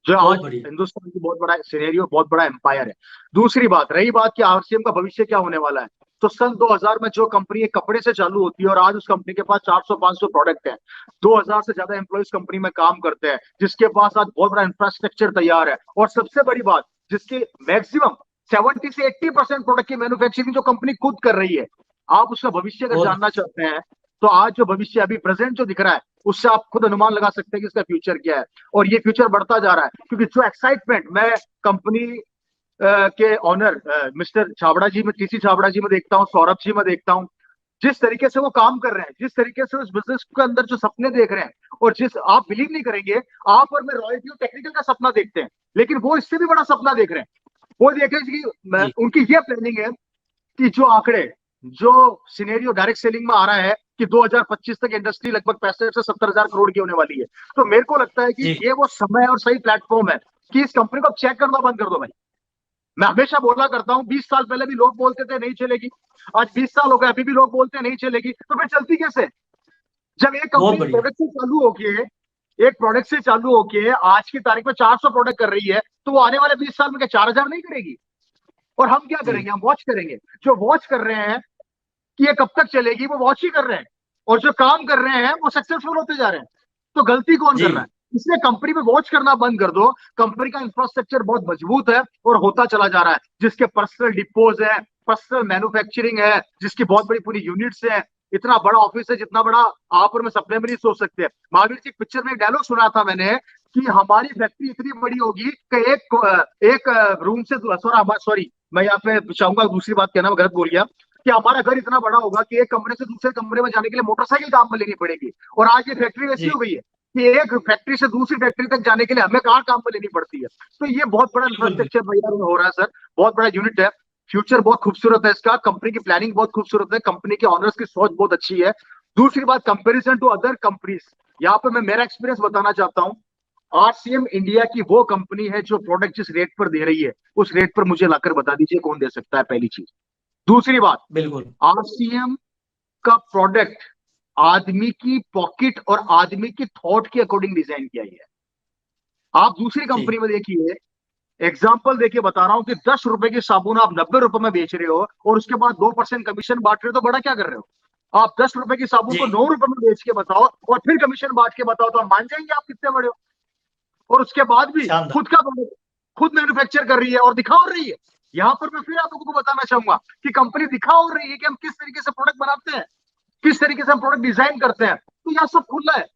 जो आज बहुत बढ़िया। हिंदुस्तान की बहुत बड़ा सिनेरियो, बहुत बड़ा एम्पायर है। दूसरी बात, रही बात कि आरसीएम का भविष्य क्या होने वाला है, तो सन 2000 में जो कंपनी एक कपड़े से चालू होती है और आज उस कंपनी के पास 400-500 प्रोडक्ट हैं, 2000 से ज्यादा एम्प्लॉइज कंपनी में काम करते हैं, जिसके पास आज बहुत बड़ा इंफ्रास्ट्रक्चर तैयार है, और सबसे बड़ी बात, जिसकी मैक्सिमम 70 से 80% प्रोडक्ट की मैन्युफैक्चरिंग जो कंपनी खुद कर रही है। आप उसका भविष्य अगर बहुत जानना चाहते हैं, तो आज जो भविष्य अभी प्रेजेंट जो दिख रहा है, उससे आप खुद अनुमान लगा सकते हैं कि इसका फ्यूचर क्या है। और ये फ्यूचर बढ़ता जा रहा है, क्योंकि जो एक्साइटमेंट मैं कंपनी के ऑनर मिस्टर छाबड़ा जी में, टीसी छाबड़ा जी में देखता हूँ, सौरभ जी में देखता हूँ, जिस तरीके से वो काम कर रहे हैं, जिस तरीके से उस बिजनेस के अंदर जो सपने देख रहे हैं, और जिस, आप बिलीव नहीं करेंगे, आप और मैं रॉयल्टी और टेक्निकल का सपना देखते हैं, लेकिन वो इससे भी बड़ा सपना देख रहे हैं। वो देख रहे हैं कि जी उनकी ये प्लानिंग है कि जो आंकड़े, जो सिनेरियो डायरेक्ट सेलिंग में आ रहा है कि 2025 तक इंडस्ट्री लगभग 65 से 70 हजार करोड़ की होने वाली है, तो मेरे को लगता है कि जी ये वो समय और सही प्लेटफॉर्म है कि इस कंपनी को चेक करना बंद कर दो भाई। मैं हमेशा बोला करता हूं, 20 साल पहले भी लोग बोलते थे नहीं चलेगी, आज 20 साल हो गए अभी भी लोग बोलते हैं नहीं चलेगी, तो फिर चलती कैसे? जब एक बहुत कंपनी बढ़िया। एक प्रोडक्ट से चालू होके आज की तारीख में 400 प्रोडक्ट कर रही है, तो वो आने वाले 20 साल में क्या 4000 नहीं करेगी? और हम क्या जी करेंगे? हम वॉच करेंगे। जो वॉच कर रहे हैं कि ये कब तक चलेगी, वो वॉच ही कर रहे हैं, और जो काम कर रहे हैं वो सक्सेसफुल होते जा रहे हैं। तो गलती कौन जी कर रहा है? इसलिए कंपनी में वॉच करना बंद कर दो। कंपनी का इंफ्रास्ट्रक्चर बहुत मजबूत है और होता चला जा रहा है, जिसके पर्सनल डिपोज है, पर्सनल मैन्युफैक्चरिंग है, जिसकी बहुत बड़ी पूरी यूनिट्स है, इतना बड़ा ऑफिस है जितना बड़ा आप और मैं सपने में नहीं सोच सकते। महावीर जी, पिक्चर में एक डायलॉग सुना था मैंने कि हमारी फैक्ट्री इतनी बड़ी होगी कि एक रूम से, सॉरी मैं यहाँ पे चाहूंगा दूसरी बात कहना, मैं गलत बोल गया, कि हमारा घर इतना बड़ा होगा कि एक कमरे से दूसरे कमरे में जाने के लिए मोटरसाइकिल काम में लेनी पड़ेगी। और आज ये फैक्ट्री वैसी जी हो गई है कि एक फैक्ट्री से दूसरी फैक्ट्री तक जाने के लिए हमें कार काम में लेनी पड़ती है। तो ये बहुत बड़ा बिल्कुल बिल्कुल। इंफ्रास्ट्रक्चर तैयार हो रहा है सर, बहुत बड़ा यूनिट है। फ्यूचर बहुत खूबसूरत है इसका, कंपनी की प्लानिंग बहुत खूबसूरत है, कंपनी के ऑनर्स की सोच बहुत अच्छी है। दूसरी बात, कंपेरिजन टू अदर कंपनीज, यहाँ पे मैं मेरा एक्सपीरियंस बताना चाहता हूँ। आरसीएम इंडिया की वो कंपनी है जो प्रोडक्ट जिस रेट पर दे रही है, उस रेट पर मुझे लाकर बता दीजिए कौन दे सकता है, पहली चीज। दूसरी बात, बिल्कुल आरसीएम का प्रोडक्ट आदमी की पॉकेट और आदमी की थॉट के अकॉर्डिंग डिजाइन किया गया है। आप दूसरी जी कंपनी में देखिए, एग्जाम्पल देके बता रहा हूं कि 10 रुपए की साबुन आप 90 रुपए में बेच रहे हो और उसके बाद 2% कमीशन बांट रहे हो, तो बड़ा क्या कर रहे हो? आप 10 रुपए की साबुन जी को 9 रुपए में बेच के बताओ और फिर कमीशन बांट के बताओ, तो हम मान जाएंगे आप कितने बड़े हो। और उसके बाद भी शानदार। खुद का प्रोडक्ट खुद मैन्युफैक्चर कर रही है और दिखा और रही है। यहां पर मैं फिर आप लोगों को बताना चाहूंगा कि कंपनी दिखा और रही है कि हम किस तरीके से प्रोडक्ट बनाते हैं, किस तरीके से हम प्रोडक्ट डिजाइन करते हैं। तो यहाँ सब खुला है,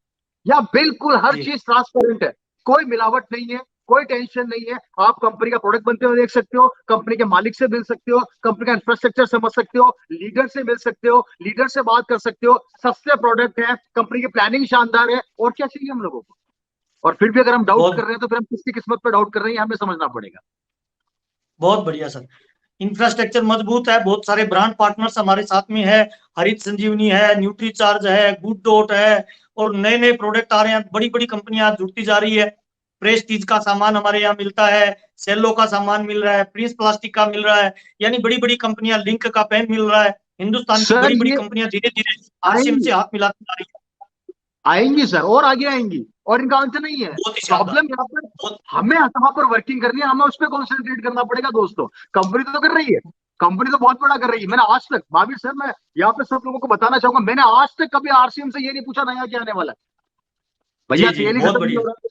यहाँ बिल्कुल हर जी चीज ट्रांसपेरेंट है, कोई मिलावट नहीं है, कोई टेंशन नहीं है। आप कंपनी का प्रोडक्ट बनते हुए देख सकते हो, कंपनी के मालिक से मिल सकते हो, कंपनी का इंफ्रास्ट्रक्चर समझ सकते हो, लीडर से मिल सकते हो, लीडर से बात कर सकते हो, सस्ते प्रोडक्ट है, कंपनी की प्लानिंग शानदार है, और क्या चाहिए हम लोगों को? और फिर भी अगर हम डाउट कर बहुत रहे हैं, तो फिर हम किसकी किस्मत पर डाउट कर रहे हैं, हमें समझना पड़ेगा। बहुत बढ़िया सर। इंफ्रास्ट्रक्चर मजबूत है, बहुत सारे ब्रांड पार्टनर्स हमारे साथ में है। हरित संजीवनी है, न्यूट्री चार्ज है, गुड डॉट है, और नए नए प्रोडक्ट आ रहे हैं। बड़ी बड़ी कंपनियां जुड़ती जा रही है। प्रेस्टीज का सामान हमारे यहाँ मिलता है, सेलो का सामान मिल रहा है, प्रिंस प्लास्टिक का मिल रहा है। यानी बड़ी बड़ी कंपनियां, लिंक का पेन मिल रहा है। हिंदुस्तान की सर बड़ी बड़ी ये कंपनियां धीरे धीरे आरसीएम आएंगी, से हाथ मिलाती जा रही है। आएंगी सर, और आगे आएंगी, और इनका अंत नहीं है। बहुत ही शानदार। प्रॉब्लम यहाँ पर बहुत हमें यहाँ पर वर्किंग करनी है, हमें उस पर कॉन्सेंट्रेट करना पड़ेगा दोस्तों। कंपनी तो कर रही है, कंपनी तो बहुत बड़ा कर रही है। मैंने आज तक, महावीर सर, मैं यहाँ पे सब लोगों को बताना चाहूंगा, मैंने आज तक कभी आरसीएम से ये नहीं पूछा नया क्या आने वाला है। जी भैया जी तेल ही बहुत खत्म नहीं बढ़िया। हो रहा,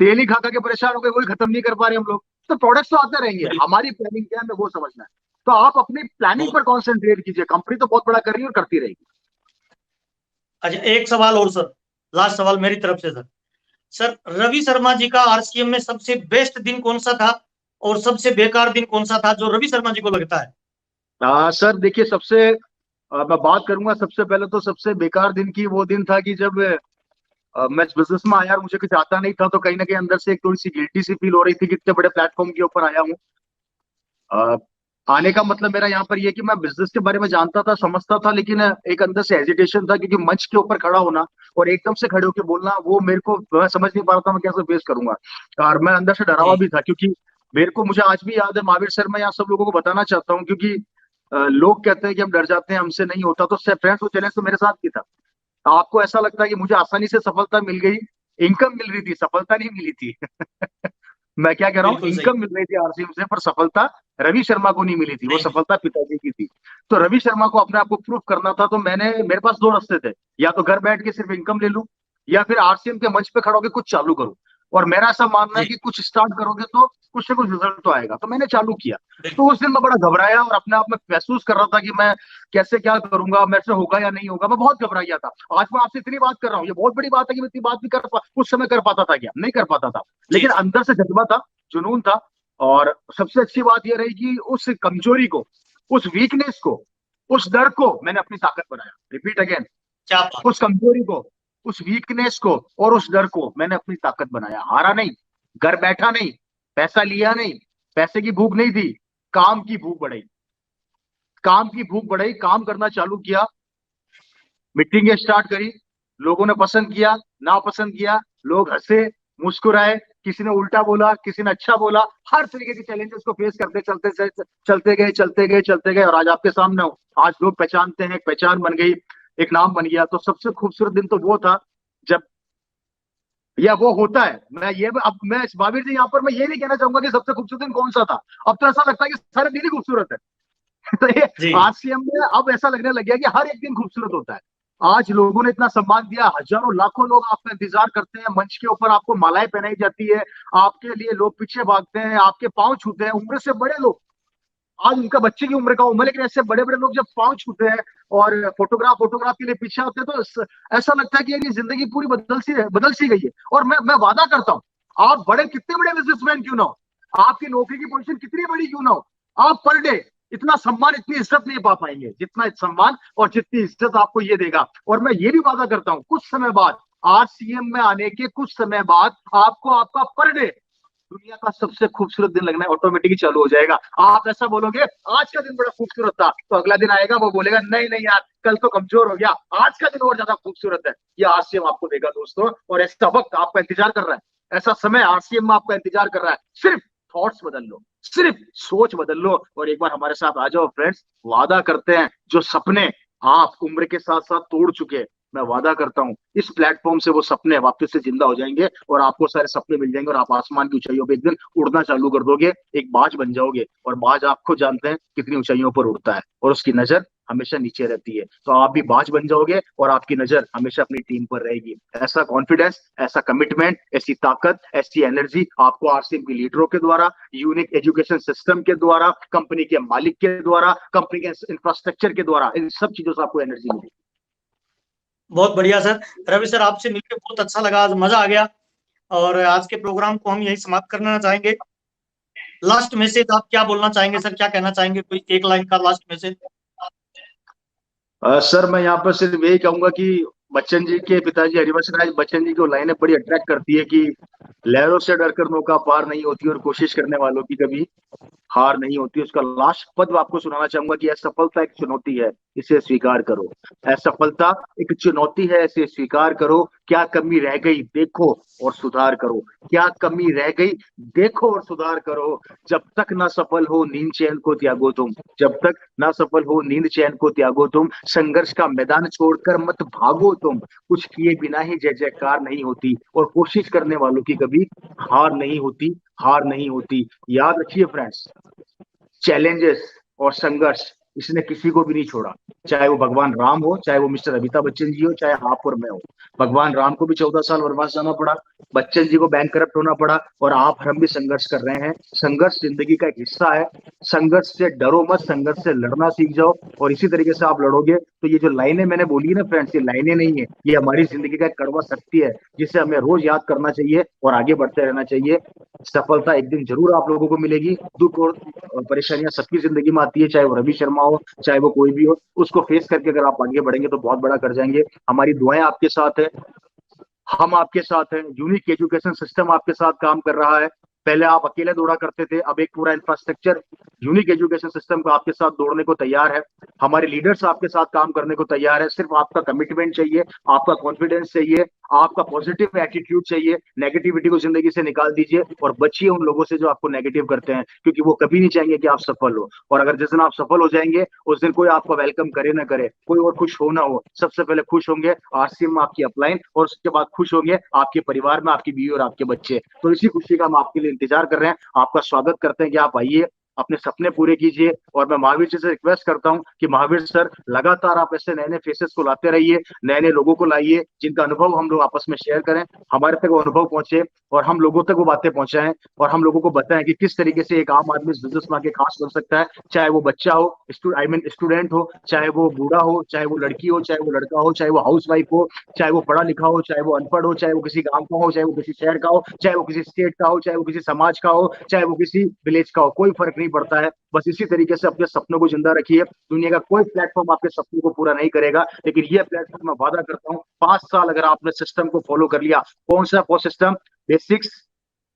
तेल ही खा खा के परेशान हो गए, वही खत्म नहीं कर पा रहे हम लोग। तो प्रोडक्ट्स तो आते रहेंगे, बिल्कुल। हमारी प्लानिंग क्या है हमें वो समझना है। तो आप अपनी प्लानिंग बहुत पर कॉन्सेंट्रेट कीजिए, कंपनी तो बहुत बड़ा कर रही है और करती रहेगी। अच्छा, एक सवाल और सर, लास्ट सवाल मेरी तरफ से सर। सर, रवि शर्मा जी का आरसीएम में सबसे बेस्ट दिन कौन सा था, और सबसे बेकार दिन कौन सा था जो रवि शर्मा जी को लगता है? सर देखिए, मैं बात करूंगा सबसे पहले तो सबसे बेकार दिन की। वो दिन था कि जब मैं बिजनेस में आया और मुझे कुछ आता नहीं था, तो कहीं ना कहीं अंदर से एक थोड़ी सी गिल्टी सी फील हो रही थी कि इतने बड़े प्लेटफॉर्म के ऊपर आया हूँ। अ, आने का मतलब मेरा यहाँ पर ये कि मैं बिजनेस के बारे में जानता था, समझता था, लेकिन एक अंदर से हेजिटेशन था, क्योंकि मंच के ऊपर खड़ा होना और एकदम से खड़े होकर बोलना, वो मेरे को, मैं समझ नहीं पा रहा था मैं कैसे फेस करूंगा। और मैं अंदर से डरा हुआ जी भी था, क्योंकि मेरे को, मुझे आज भी याद है महावीर सर, मैं यहाँ सब लोगों को बताना चाहता हूँ, क्योंकि लोग कहते हैं कि हम डर जाते हैं, हमसे नहीं होता। तो फ्रेंड्स, वो चैलेंज तो मेरे साथ भी था। आपको ऐसा लगता है कि मुझे आसानी से सफलता मिल गई, इनकम मिल रही थी, सफलता नहीं मिली थी। मैं क्या कह रहा हूँ, बिल्कुल सही। इनकम मिल रही थी आरसीएम से, पर सफलता रवि शर्मा को नहीं मिली थी, वो नहीं नहीं। सफलता पिताजी की थी। तो रवि शर्मा को अपने आप को प्रूफ करना था, तो मेरे पास दो रास्ते थे, या तो घर बैठ के सिर्फ इनकम ले लूं, या फिर आरसीएम के मंच पे खड़ा होकर कुछ चालू करूं। और मेरा ऐसा मानना है जी। कि कुछ स्टार्ट करोगे तो कुछ ना कुछ रिजल्ट तो आएगा, तो मैंने चालू किया। तो बिल्कुल। उस दिन मैं बड़ा घबराया और अपने आप में महसूस कर रहा था कि मैं कैसे क्या करूंगा, मेरे से होगा या नहीं होगा, मैं बहुत घबरा गया था। आज मैं आपसे इतनी बात कर रहा हूँ, ये बहुत बड़ी बात है कि मैं इतनी बात भी उस समय कर पाता था क्या? नहीं कर पाता था। जी लेकिन जी। अंदर से जज्बा था, जुनून था। और सबसे अच्छी बात यह रही कि उस कमजोरी को, उस वीकनेस को, उस डर को मैंने अपनी ताकत बनाया। रिपीट अगेन, क्या बात। उस कमजोरी को, उस वीकनेस को और उस डर को मैंने अपनी ताकत बनाया। हारा नहीं, घर बैठा नहीं, पैसा लिया नहीं, पैसे की भूख नहीं थी, काम की भूख बढ़ाई, काम की भूख बढ़ाई, काम करना चालू किया, मीटिंगें स्टार्ट करी, लोगों ने पसंद किया, ना पसंद किया, लोग हंसे, मुस्कुराए, किसी ने उल्टा बोला, किसी ने अच्छा बोला, हर तरीके के चैलेंजेस को फेस करते चलते चलते गए, चलते गए, चलते गए, और आज आपके सामने हूं। आज लोग पहचानते हैं, एक पहचान बन गई, एक नाम बन गया। तो सबसे खूबसूरत दिन तो वो था जब, या वो होता है, अब मैं इस महावीर जी यहाँ पर मैं ये नहीं कहना चाहूंगा कि सबसे खूबसूरत दिन कौन सा था। अब तो ऐसा लगता है कि सारे दिन ही खूबसूरत है। तो ये जी। आरसीएम में अब ऐसा लगने लग गया कि हर एक दिन खूबसूरत होता है। आज लोगों ने इतना सम्मान दिया, हजारों लाखों लोग आपका इंतजार करते हैं, मंच के ऊपर आपको मालाएं पहनाई जाती है, आपके लिए लोग पीछे भागते हैं, आपके पांव छूते हैं, उम्र से बड़े लोग। आज उनका बच्चे की उम्र का उम्र, लेकिन ऐसे बड़े बड़े लोग जब पांव छूते हैं और फोटोग्राफ के लिए पीछे आते हैं, तो ऐसा लगता है कि यार ये जिंदगी पूरी बदल सी गई है। और मैं वादा करता हूँ, आप बड़े कितने बड़े बिजनेसमैन क्यों ना हो, आपकी नौकरी की पोजीशन कितनी बड़ी क्यों ना हो, आप पर डे इतना सम्मान, इतनी इज्जत नहीं पा पाएंगे जितना सम्मान और जितनी इज्जत आपको ये देगा। और मैं ये भी वादा करता हूँ, कुछ समय बाद, आरसीएम में आने के कुछ समय बाद, आपको आपका पर डे दुनिया का सबसे खूबसूरत दिन लगना ऑटोमेटिकली चालू हो जाएगा। आप ऐसा बोलोगे आज का दिन बड़ा खूबसूरत था, तो अगला दिन आएगा, वो बोलेगा नहीं नहीं यार, कल तो कमजोर हो गया, आज का दिन और ज्यादा खूबसूरत है। ये आरसीएम आपको देगा दोस्तों, और ऐसा वक्त आपका इंतजार कर रहा है, ऐसा समय आरसीएम में आपका इंतजार कर रहा है। सिर्फ थॉट्स बदल लो, सिर्फ सोच बदल लो, और एक बार हमारे साथ आ जाओ फ्रेंड्स। वादा करते हैं, जो सपने आप उम्र के साथ साथ तोड़ चुके हैं, मैं वादा करता हूँ इस प्लेटफॉर्म से वो सपने वापस से जिंदा हो जाएंगे, और आपको सारे सपने मिल जाएंगे, और आप आसमान की ऊंचाइयों पे एक दिन उड़ना चालू कर दोगे, एक बाज बन जाओगे। और बाज आप खुद जानते हैं कितनी ऊंचाइयों पर उड़ता है, और उसकी नजर हमेशा नीचे रहती है। तो आप भी बाज बन जाओगे, और आपकी नजर हमेशा अपनी टीम पर रहेगी। ऐसा कॉन्फिडेंस, ऐसा कमिटमेंट, ऐसी ताकत, ऐसी एनर्जी आपको आरसीएम के लीडरों के द्वारा, यूनिक एजुकेशन सिस्टम के द्वारा, कंपनी के मालिक के द्वारा, कंपनी के इंफ्रास्ट्रक्चर के द्वारा, इन सब चीजों से आपको एनर्जी मिलेगी। बहुत बढ़िया सर। रवि सर, आपसे मिलकर बहुत अच्छा लगा, आज मजा आ गया। और आज के प्रोग्राम को हम यही समाप्त करना चाहेंगे। लास्ट मैसेज आप क्या बोलना चाहेंगे सर, क्या कहना चाहेंगे, कोई एक लाइन का लास्ट मैसेज? सर मैं यहाँ पर सिर्फ यही कहूंगा कि बच्चन जी के पिताजी हरिवंश राज बच्चन जी की लाइनें बड़ी अट्रैक्ट करती है कि लहरों से डरकर नौका पार नहीं होती, और कोशिश करने वालों की कभी हार नहीं होती। उसका लास्ट पद मैं आपको सुनाना चाहूंगा कि असफलता एक चुनौती है, इसे स्वीकार करो। असफलता एक चुनौती है, इसे स्वीकार करो। क्या कमी रह गई देखो और सुधार करो, क्या कमी रह गई देखो और सुधार करो। जब तक ना सफल हो नींद चैन को त्यागो तुम, जब तक ना सफल हो नींद चैन को त्यागो तुम, संघर्ष का मैदान छोड़कर मत भागो तुम। कुछ किए बिना ही जय जयकार नहीं होती, और कोशिश करने वालों की कभी हार नहीं होती, हार नहीं होती। याद रखिए फ्रेंड्स, चैलेंजेस और संघर्ष इसने किसी को भी नहीं छोड़ा, चाहे वो भगवान राम हो, चाहे वो मिस्टर अमिताभ बच्चन जी हो, चाहे आप और मैं हो। भगवान राम को भी 14 साल वनवास जाना पड़ा, बच्चन जी को बैंक करप्ट होना पड़ा, और आप हम भी संघर्ष कर रहे हैं। संघर्ष जिंदगी का एक हिस्सा है, संघर्ष से डरो मत, संघर्ष से लड़ना सीख जाओ, और इसी तरीके से आप लड़ोगे तो ये जो लाइनें मैंने बोली है ना फ्रेंड्स, ये लाइनें नहीं है, ये हमारी जिंदगी का एक कड़वा सत्य है, जिसे हमें रोज याद करना चाहिए और आगे बढ़ते रहना चाहिए। सफलता एक दिन जरूर आप लोगों को मिलेगी। दुख और परेशानियां सबकी जिंदगी में आती है, चाहे वो रवि शर्मा हो, चाहे वो कोई भी हो। उसको फेस करके अगर आप आगे बढ़ेंगे तो बहुत बड़ा कर जाएंगे। हमारी दुआएं आपके साथ है, हम आपके साथ हैं, यूनिक एजुकेशन सिस्टम आपके साथ काम कर रहा है। पहले आप अकेले दौड़ा करते थे, अब एक पूरा इंफ्रास्ट्रक्चर यूनिक एजुकेशन सिस्टम का आपके साथ दौड़ने को तैयार है। हमारे लीडर्स आपके साथ काम करने को तैयार है। सिर्फ आपका कमिटमेंट चाहिए, आपका कॉन्फिडेंस चाहिए, आपका पॉजिटिव एटीट्यूड चाहिए। नेगेटिविटी को जिंदगी से निकाल दीजिए और बचिए उन लोगों से जो आपको नेगेटिव करते हैं, क्योंकि वो कभी नहीं चाहेंगे कि आप सफल हो। और अगर जिस दिन आप सफल हो जाएंगे, उस दिन कोई आपका वेलकम करे ना करे, कोई और खुश हो ना हो, सबसे पहले खुश होंगे आरसीएम में आपकी अपलाइन, और उसके बाद खुश होंगे आपके परिवार में आपकी बीवी और आपके बच्चे। तो इसी खुशी का हम आपके लिए इंतजार कर रहे हैं। आपका स्वागत करते हैं कि आप आइए, अपने सपने पूरे कीजिए। और मैं महावीर जी से रिक्वेस्ट करता हूं कि महावीर सर, लगातार आप ऐसे नए नए फेसेस को लाते रहिए, नए नए लोगों को लाइए, जिनका अनुभव हम लोग आपस में शेयर करें, हमारे तक वो अनुभव पहुंचे और हम लोगों तक वो बातें पहुंचाएं, और हम लोगों को बताएं कि किस तरीके से एक आम आदमी इस बिजनेस में आके खास बन सकता है। चाहे वो बच्चा हो, स्टूडेंट हो, चाहे वो बूढ़ा हो, चाहे वो लड़की हो, चाहे वो लड़का हो, चाहे वो हाउस वाइफ हो, चाहे वो पढ़ा लिखा हो, चाहे वो अनपढ़ हो, चाहे वो किसी गांव का हो, चाहे वो किसी शहर का हो, चाहे वो किसी स्टेट का हो, चाहे वो किसी समाज का हो, चाहे वो किसी विलेज का हो, कोई फर्क नहीं पड़ता है। बस इसी तरीके से अपने सपनों को जिंदा रखिए। दुनिया का कोई प्लेटफॉर्म आपके सपनों को पूरा नहीं करेगा, लेकिन ये प्लेटफॉर्म मैं वादा करता हूँ, 5 साल अगर आपने सिस्टम को फॉलो कर लिया। कौन सा system? Basics,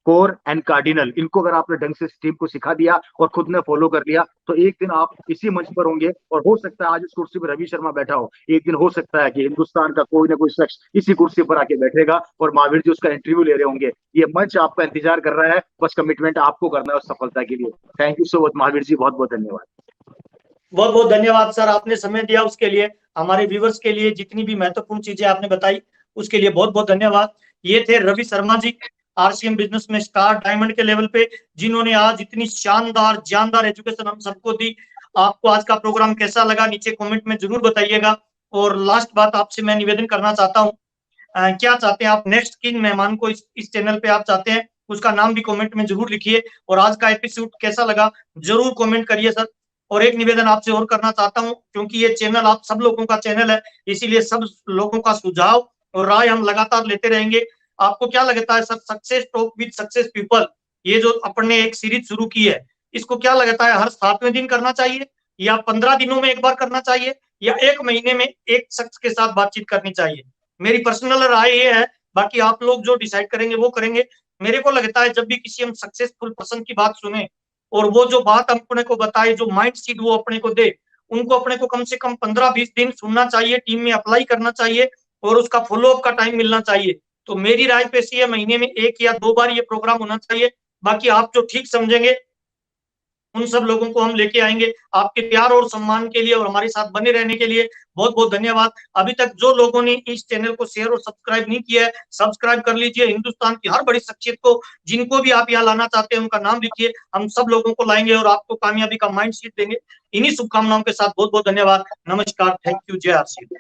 core and cardinal. इनको अगर आपने ढंग से टीम को सिखा दिया और खुद ने फॉलो कर लिया, तो एक दिन आप इसी मंच पर होंगे। और हो सकता है आज इस कुर्सी पर रवि शर्मा बैठा हो, एक दिन हो सकता है कि हिंदुस्तान का कोई ना कोई शख्स इसी कुर्सी पर आके बैठेगा और महावीर जी उसका इंटरव्यू ले रहे होंगे। ये मंच आपका इंतजार कर रहा है, बस कमिटमेंट आपको करना है उस सफलता के लिए। Thank you so much Mahavir ji, बहुत बहुत धन्यवाद। बहुत बहुत धन्यवाद सर, आपने समय दिया उसके लिए, हमारे व्यूवर्स के लिए जितनी भी महत्वपूर्ण चीजें आपने बताई उसके लिए बहुत बहुत धन्यवाद। ये थे रवि शर्मा जी, आरसीएम बिजनेस में स्टार डायमंड के लेवल पे, जिन्होंने आज इतनी शानदार जानदार एजुकेशन हम सबको दी। आपको आज का प्रोग्राम कैसा लगा नीचे कमेंट में जरूर बताइएगा। और लास्ट बात आपसे मैं निवेदन करना चाहता हूँ, क्या चाहते हैं आप नेक्स्ट किन मेहमान को इस चैनल पे आप चाहते हैं, उसका नाम भी कमेंट में जरूर लिखिए। और आज का एपिसोड कैसा लगा जरूर कमेंट करिए सर। और एक निवेदन आपसे और करना चाहता हूं, क्योंकि ये चैनल आप सब लोगों का चैनल है, इसीलिए सब लोगों का सुझाव और राय हम लगातार लेते रहेंगे। आपको क्या लगता है sir, success talk with success people, ये जो अपन ने एक सीरीज शुरू की है, इसको क्या लगता है हर 7वें दिन करना चाहिए, या 15 दिनों में एक बार करना चाहिए, या 1 महीने में एक शख्स के साथ बातचीत करनी चाहिए? मेरी पर्सनल राय ये है, बाकी आप लोग जो डिसाइड करेंगे वो करेंगे। मेरे को लगता है जब भी किसी हम सक्सेसफुल पर्सन की बात सुने और वो जो बात अपने को बताए, जो माइंड सीट वो अपने को दे, उनको अपने को कम से कम 15-20 दिन सुनना चाहिए, टीम में अप्लाई करना चाहिए और उसका फॉलोअप का टाइम मिलना चाहिए। तो मेरी राय पे ऐसी है, महीने में 1 या 2 बार ये प्रोग्राम होना चाहिए। बाकी आप जो ठीक समझेंगे उन सब लोगों को हम लेके आएंगे। आपके प्यार और सम्मान के लिए और हमारे साथ बने रहने के लिए बहुत बहुत धन्यवाद। अभी तक जो लोगों ने इस चैनल को शेयर और सब्सक्राइब नहीं किया है, सब्सक्राइब कर लीजिए। हिंदुस्तान की हर बड़ी शख्सियत को, जिनको भी आप यहाँ लाना चाहते हैं, उनका नाम लिखिए, हम सब लोगों को लाएंगे और आपको कामयाबी का माइंड सेट देंगे। इन्हीं शुभकामनाओं के साथ बहुत बहुत धन्यवाद। नमस्कार, थैंक यू, जय आरसीएम।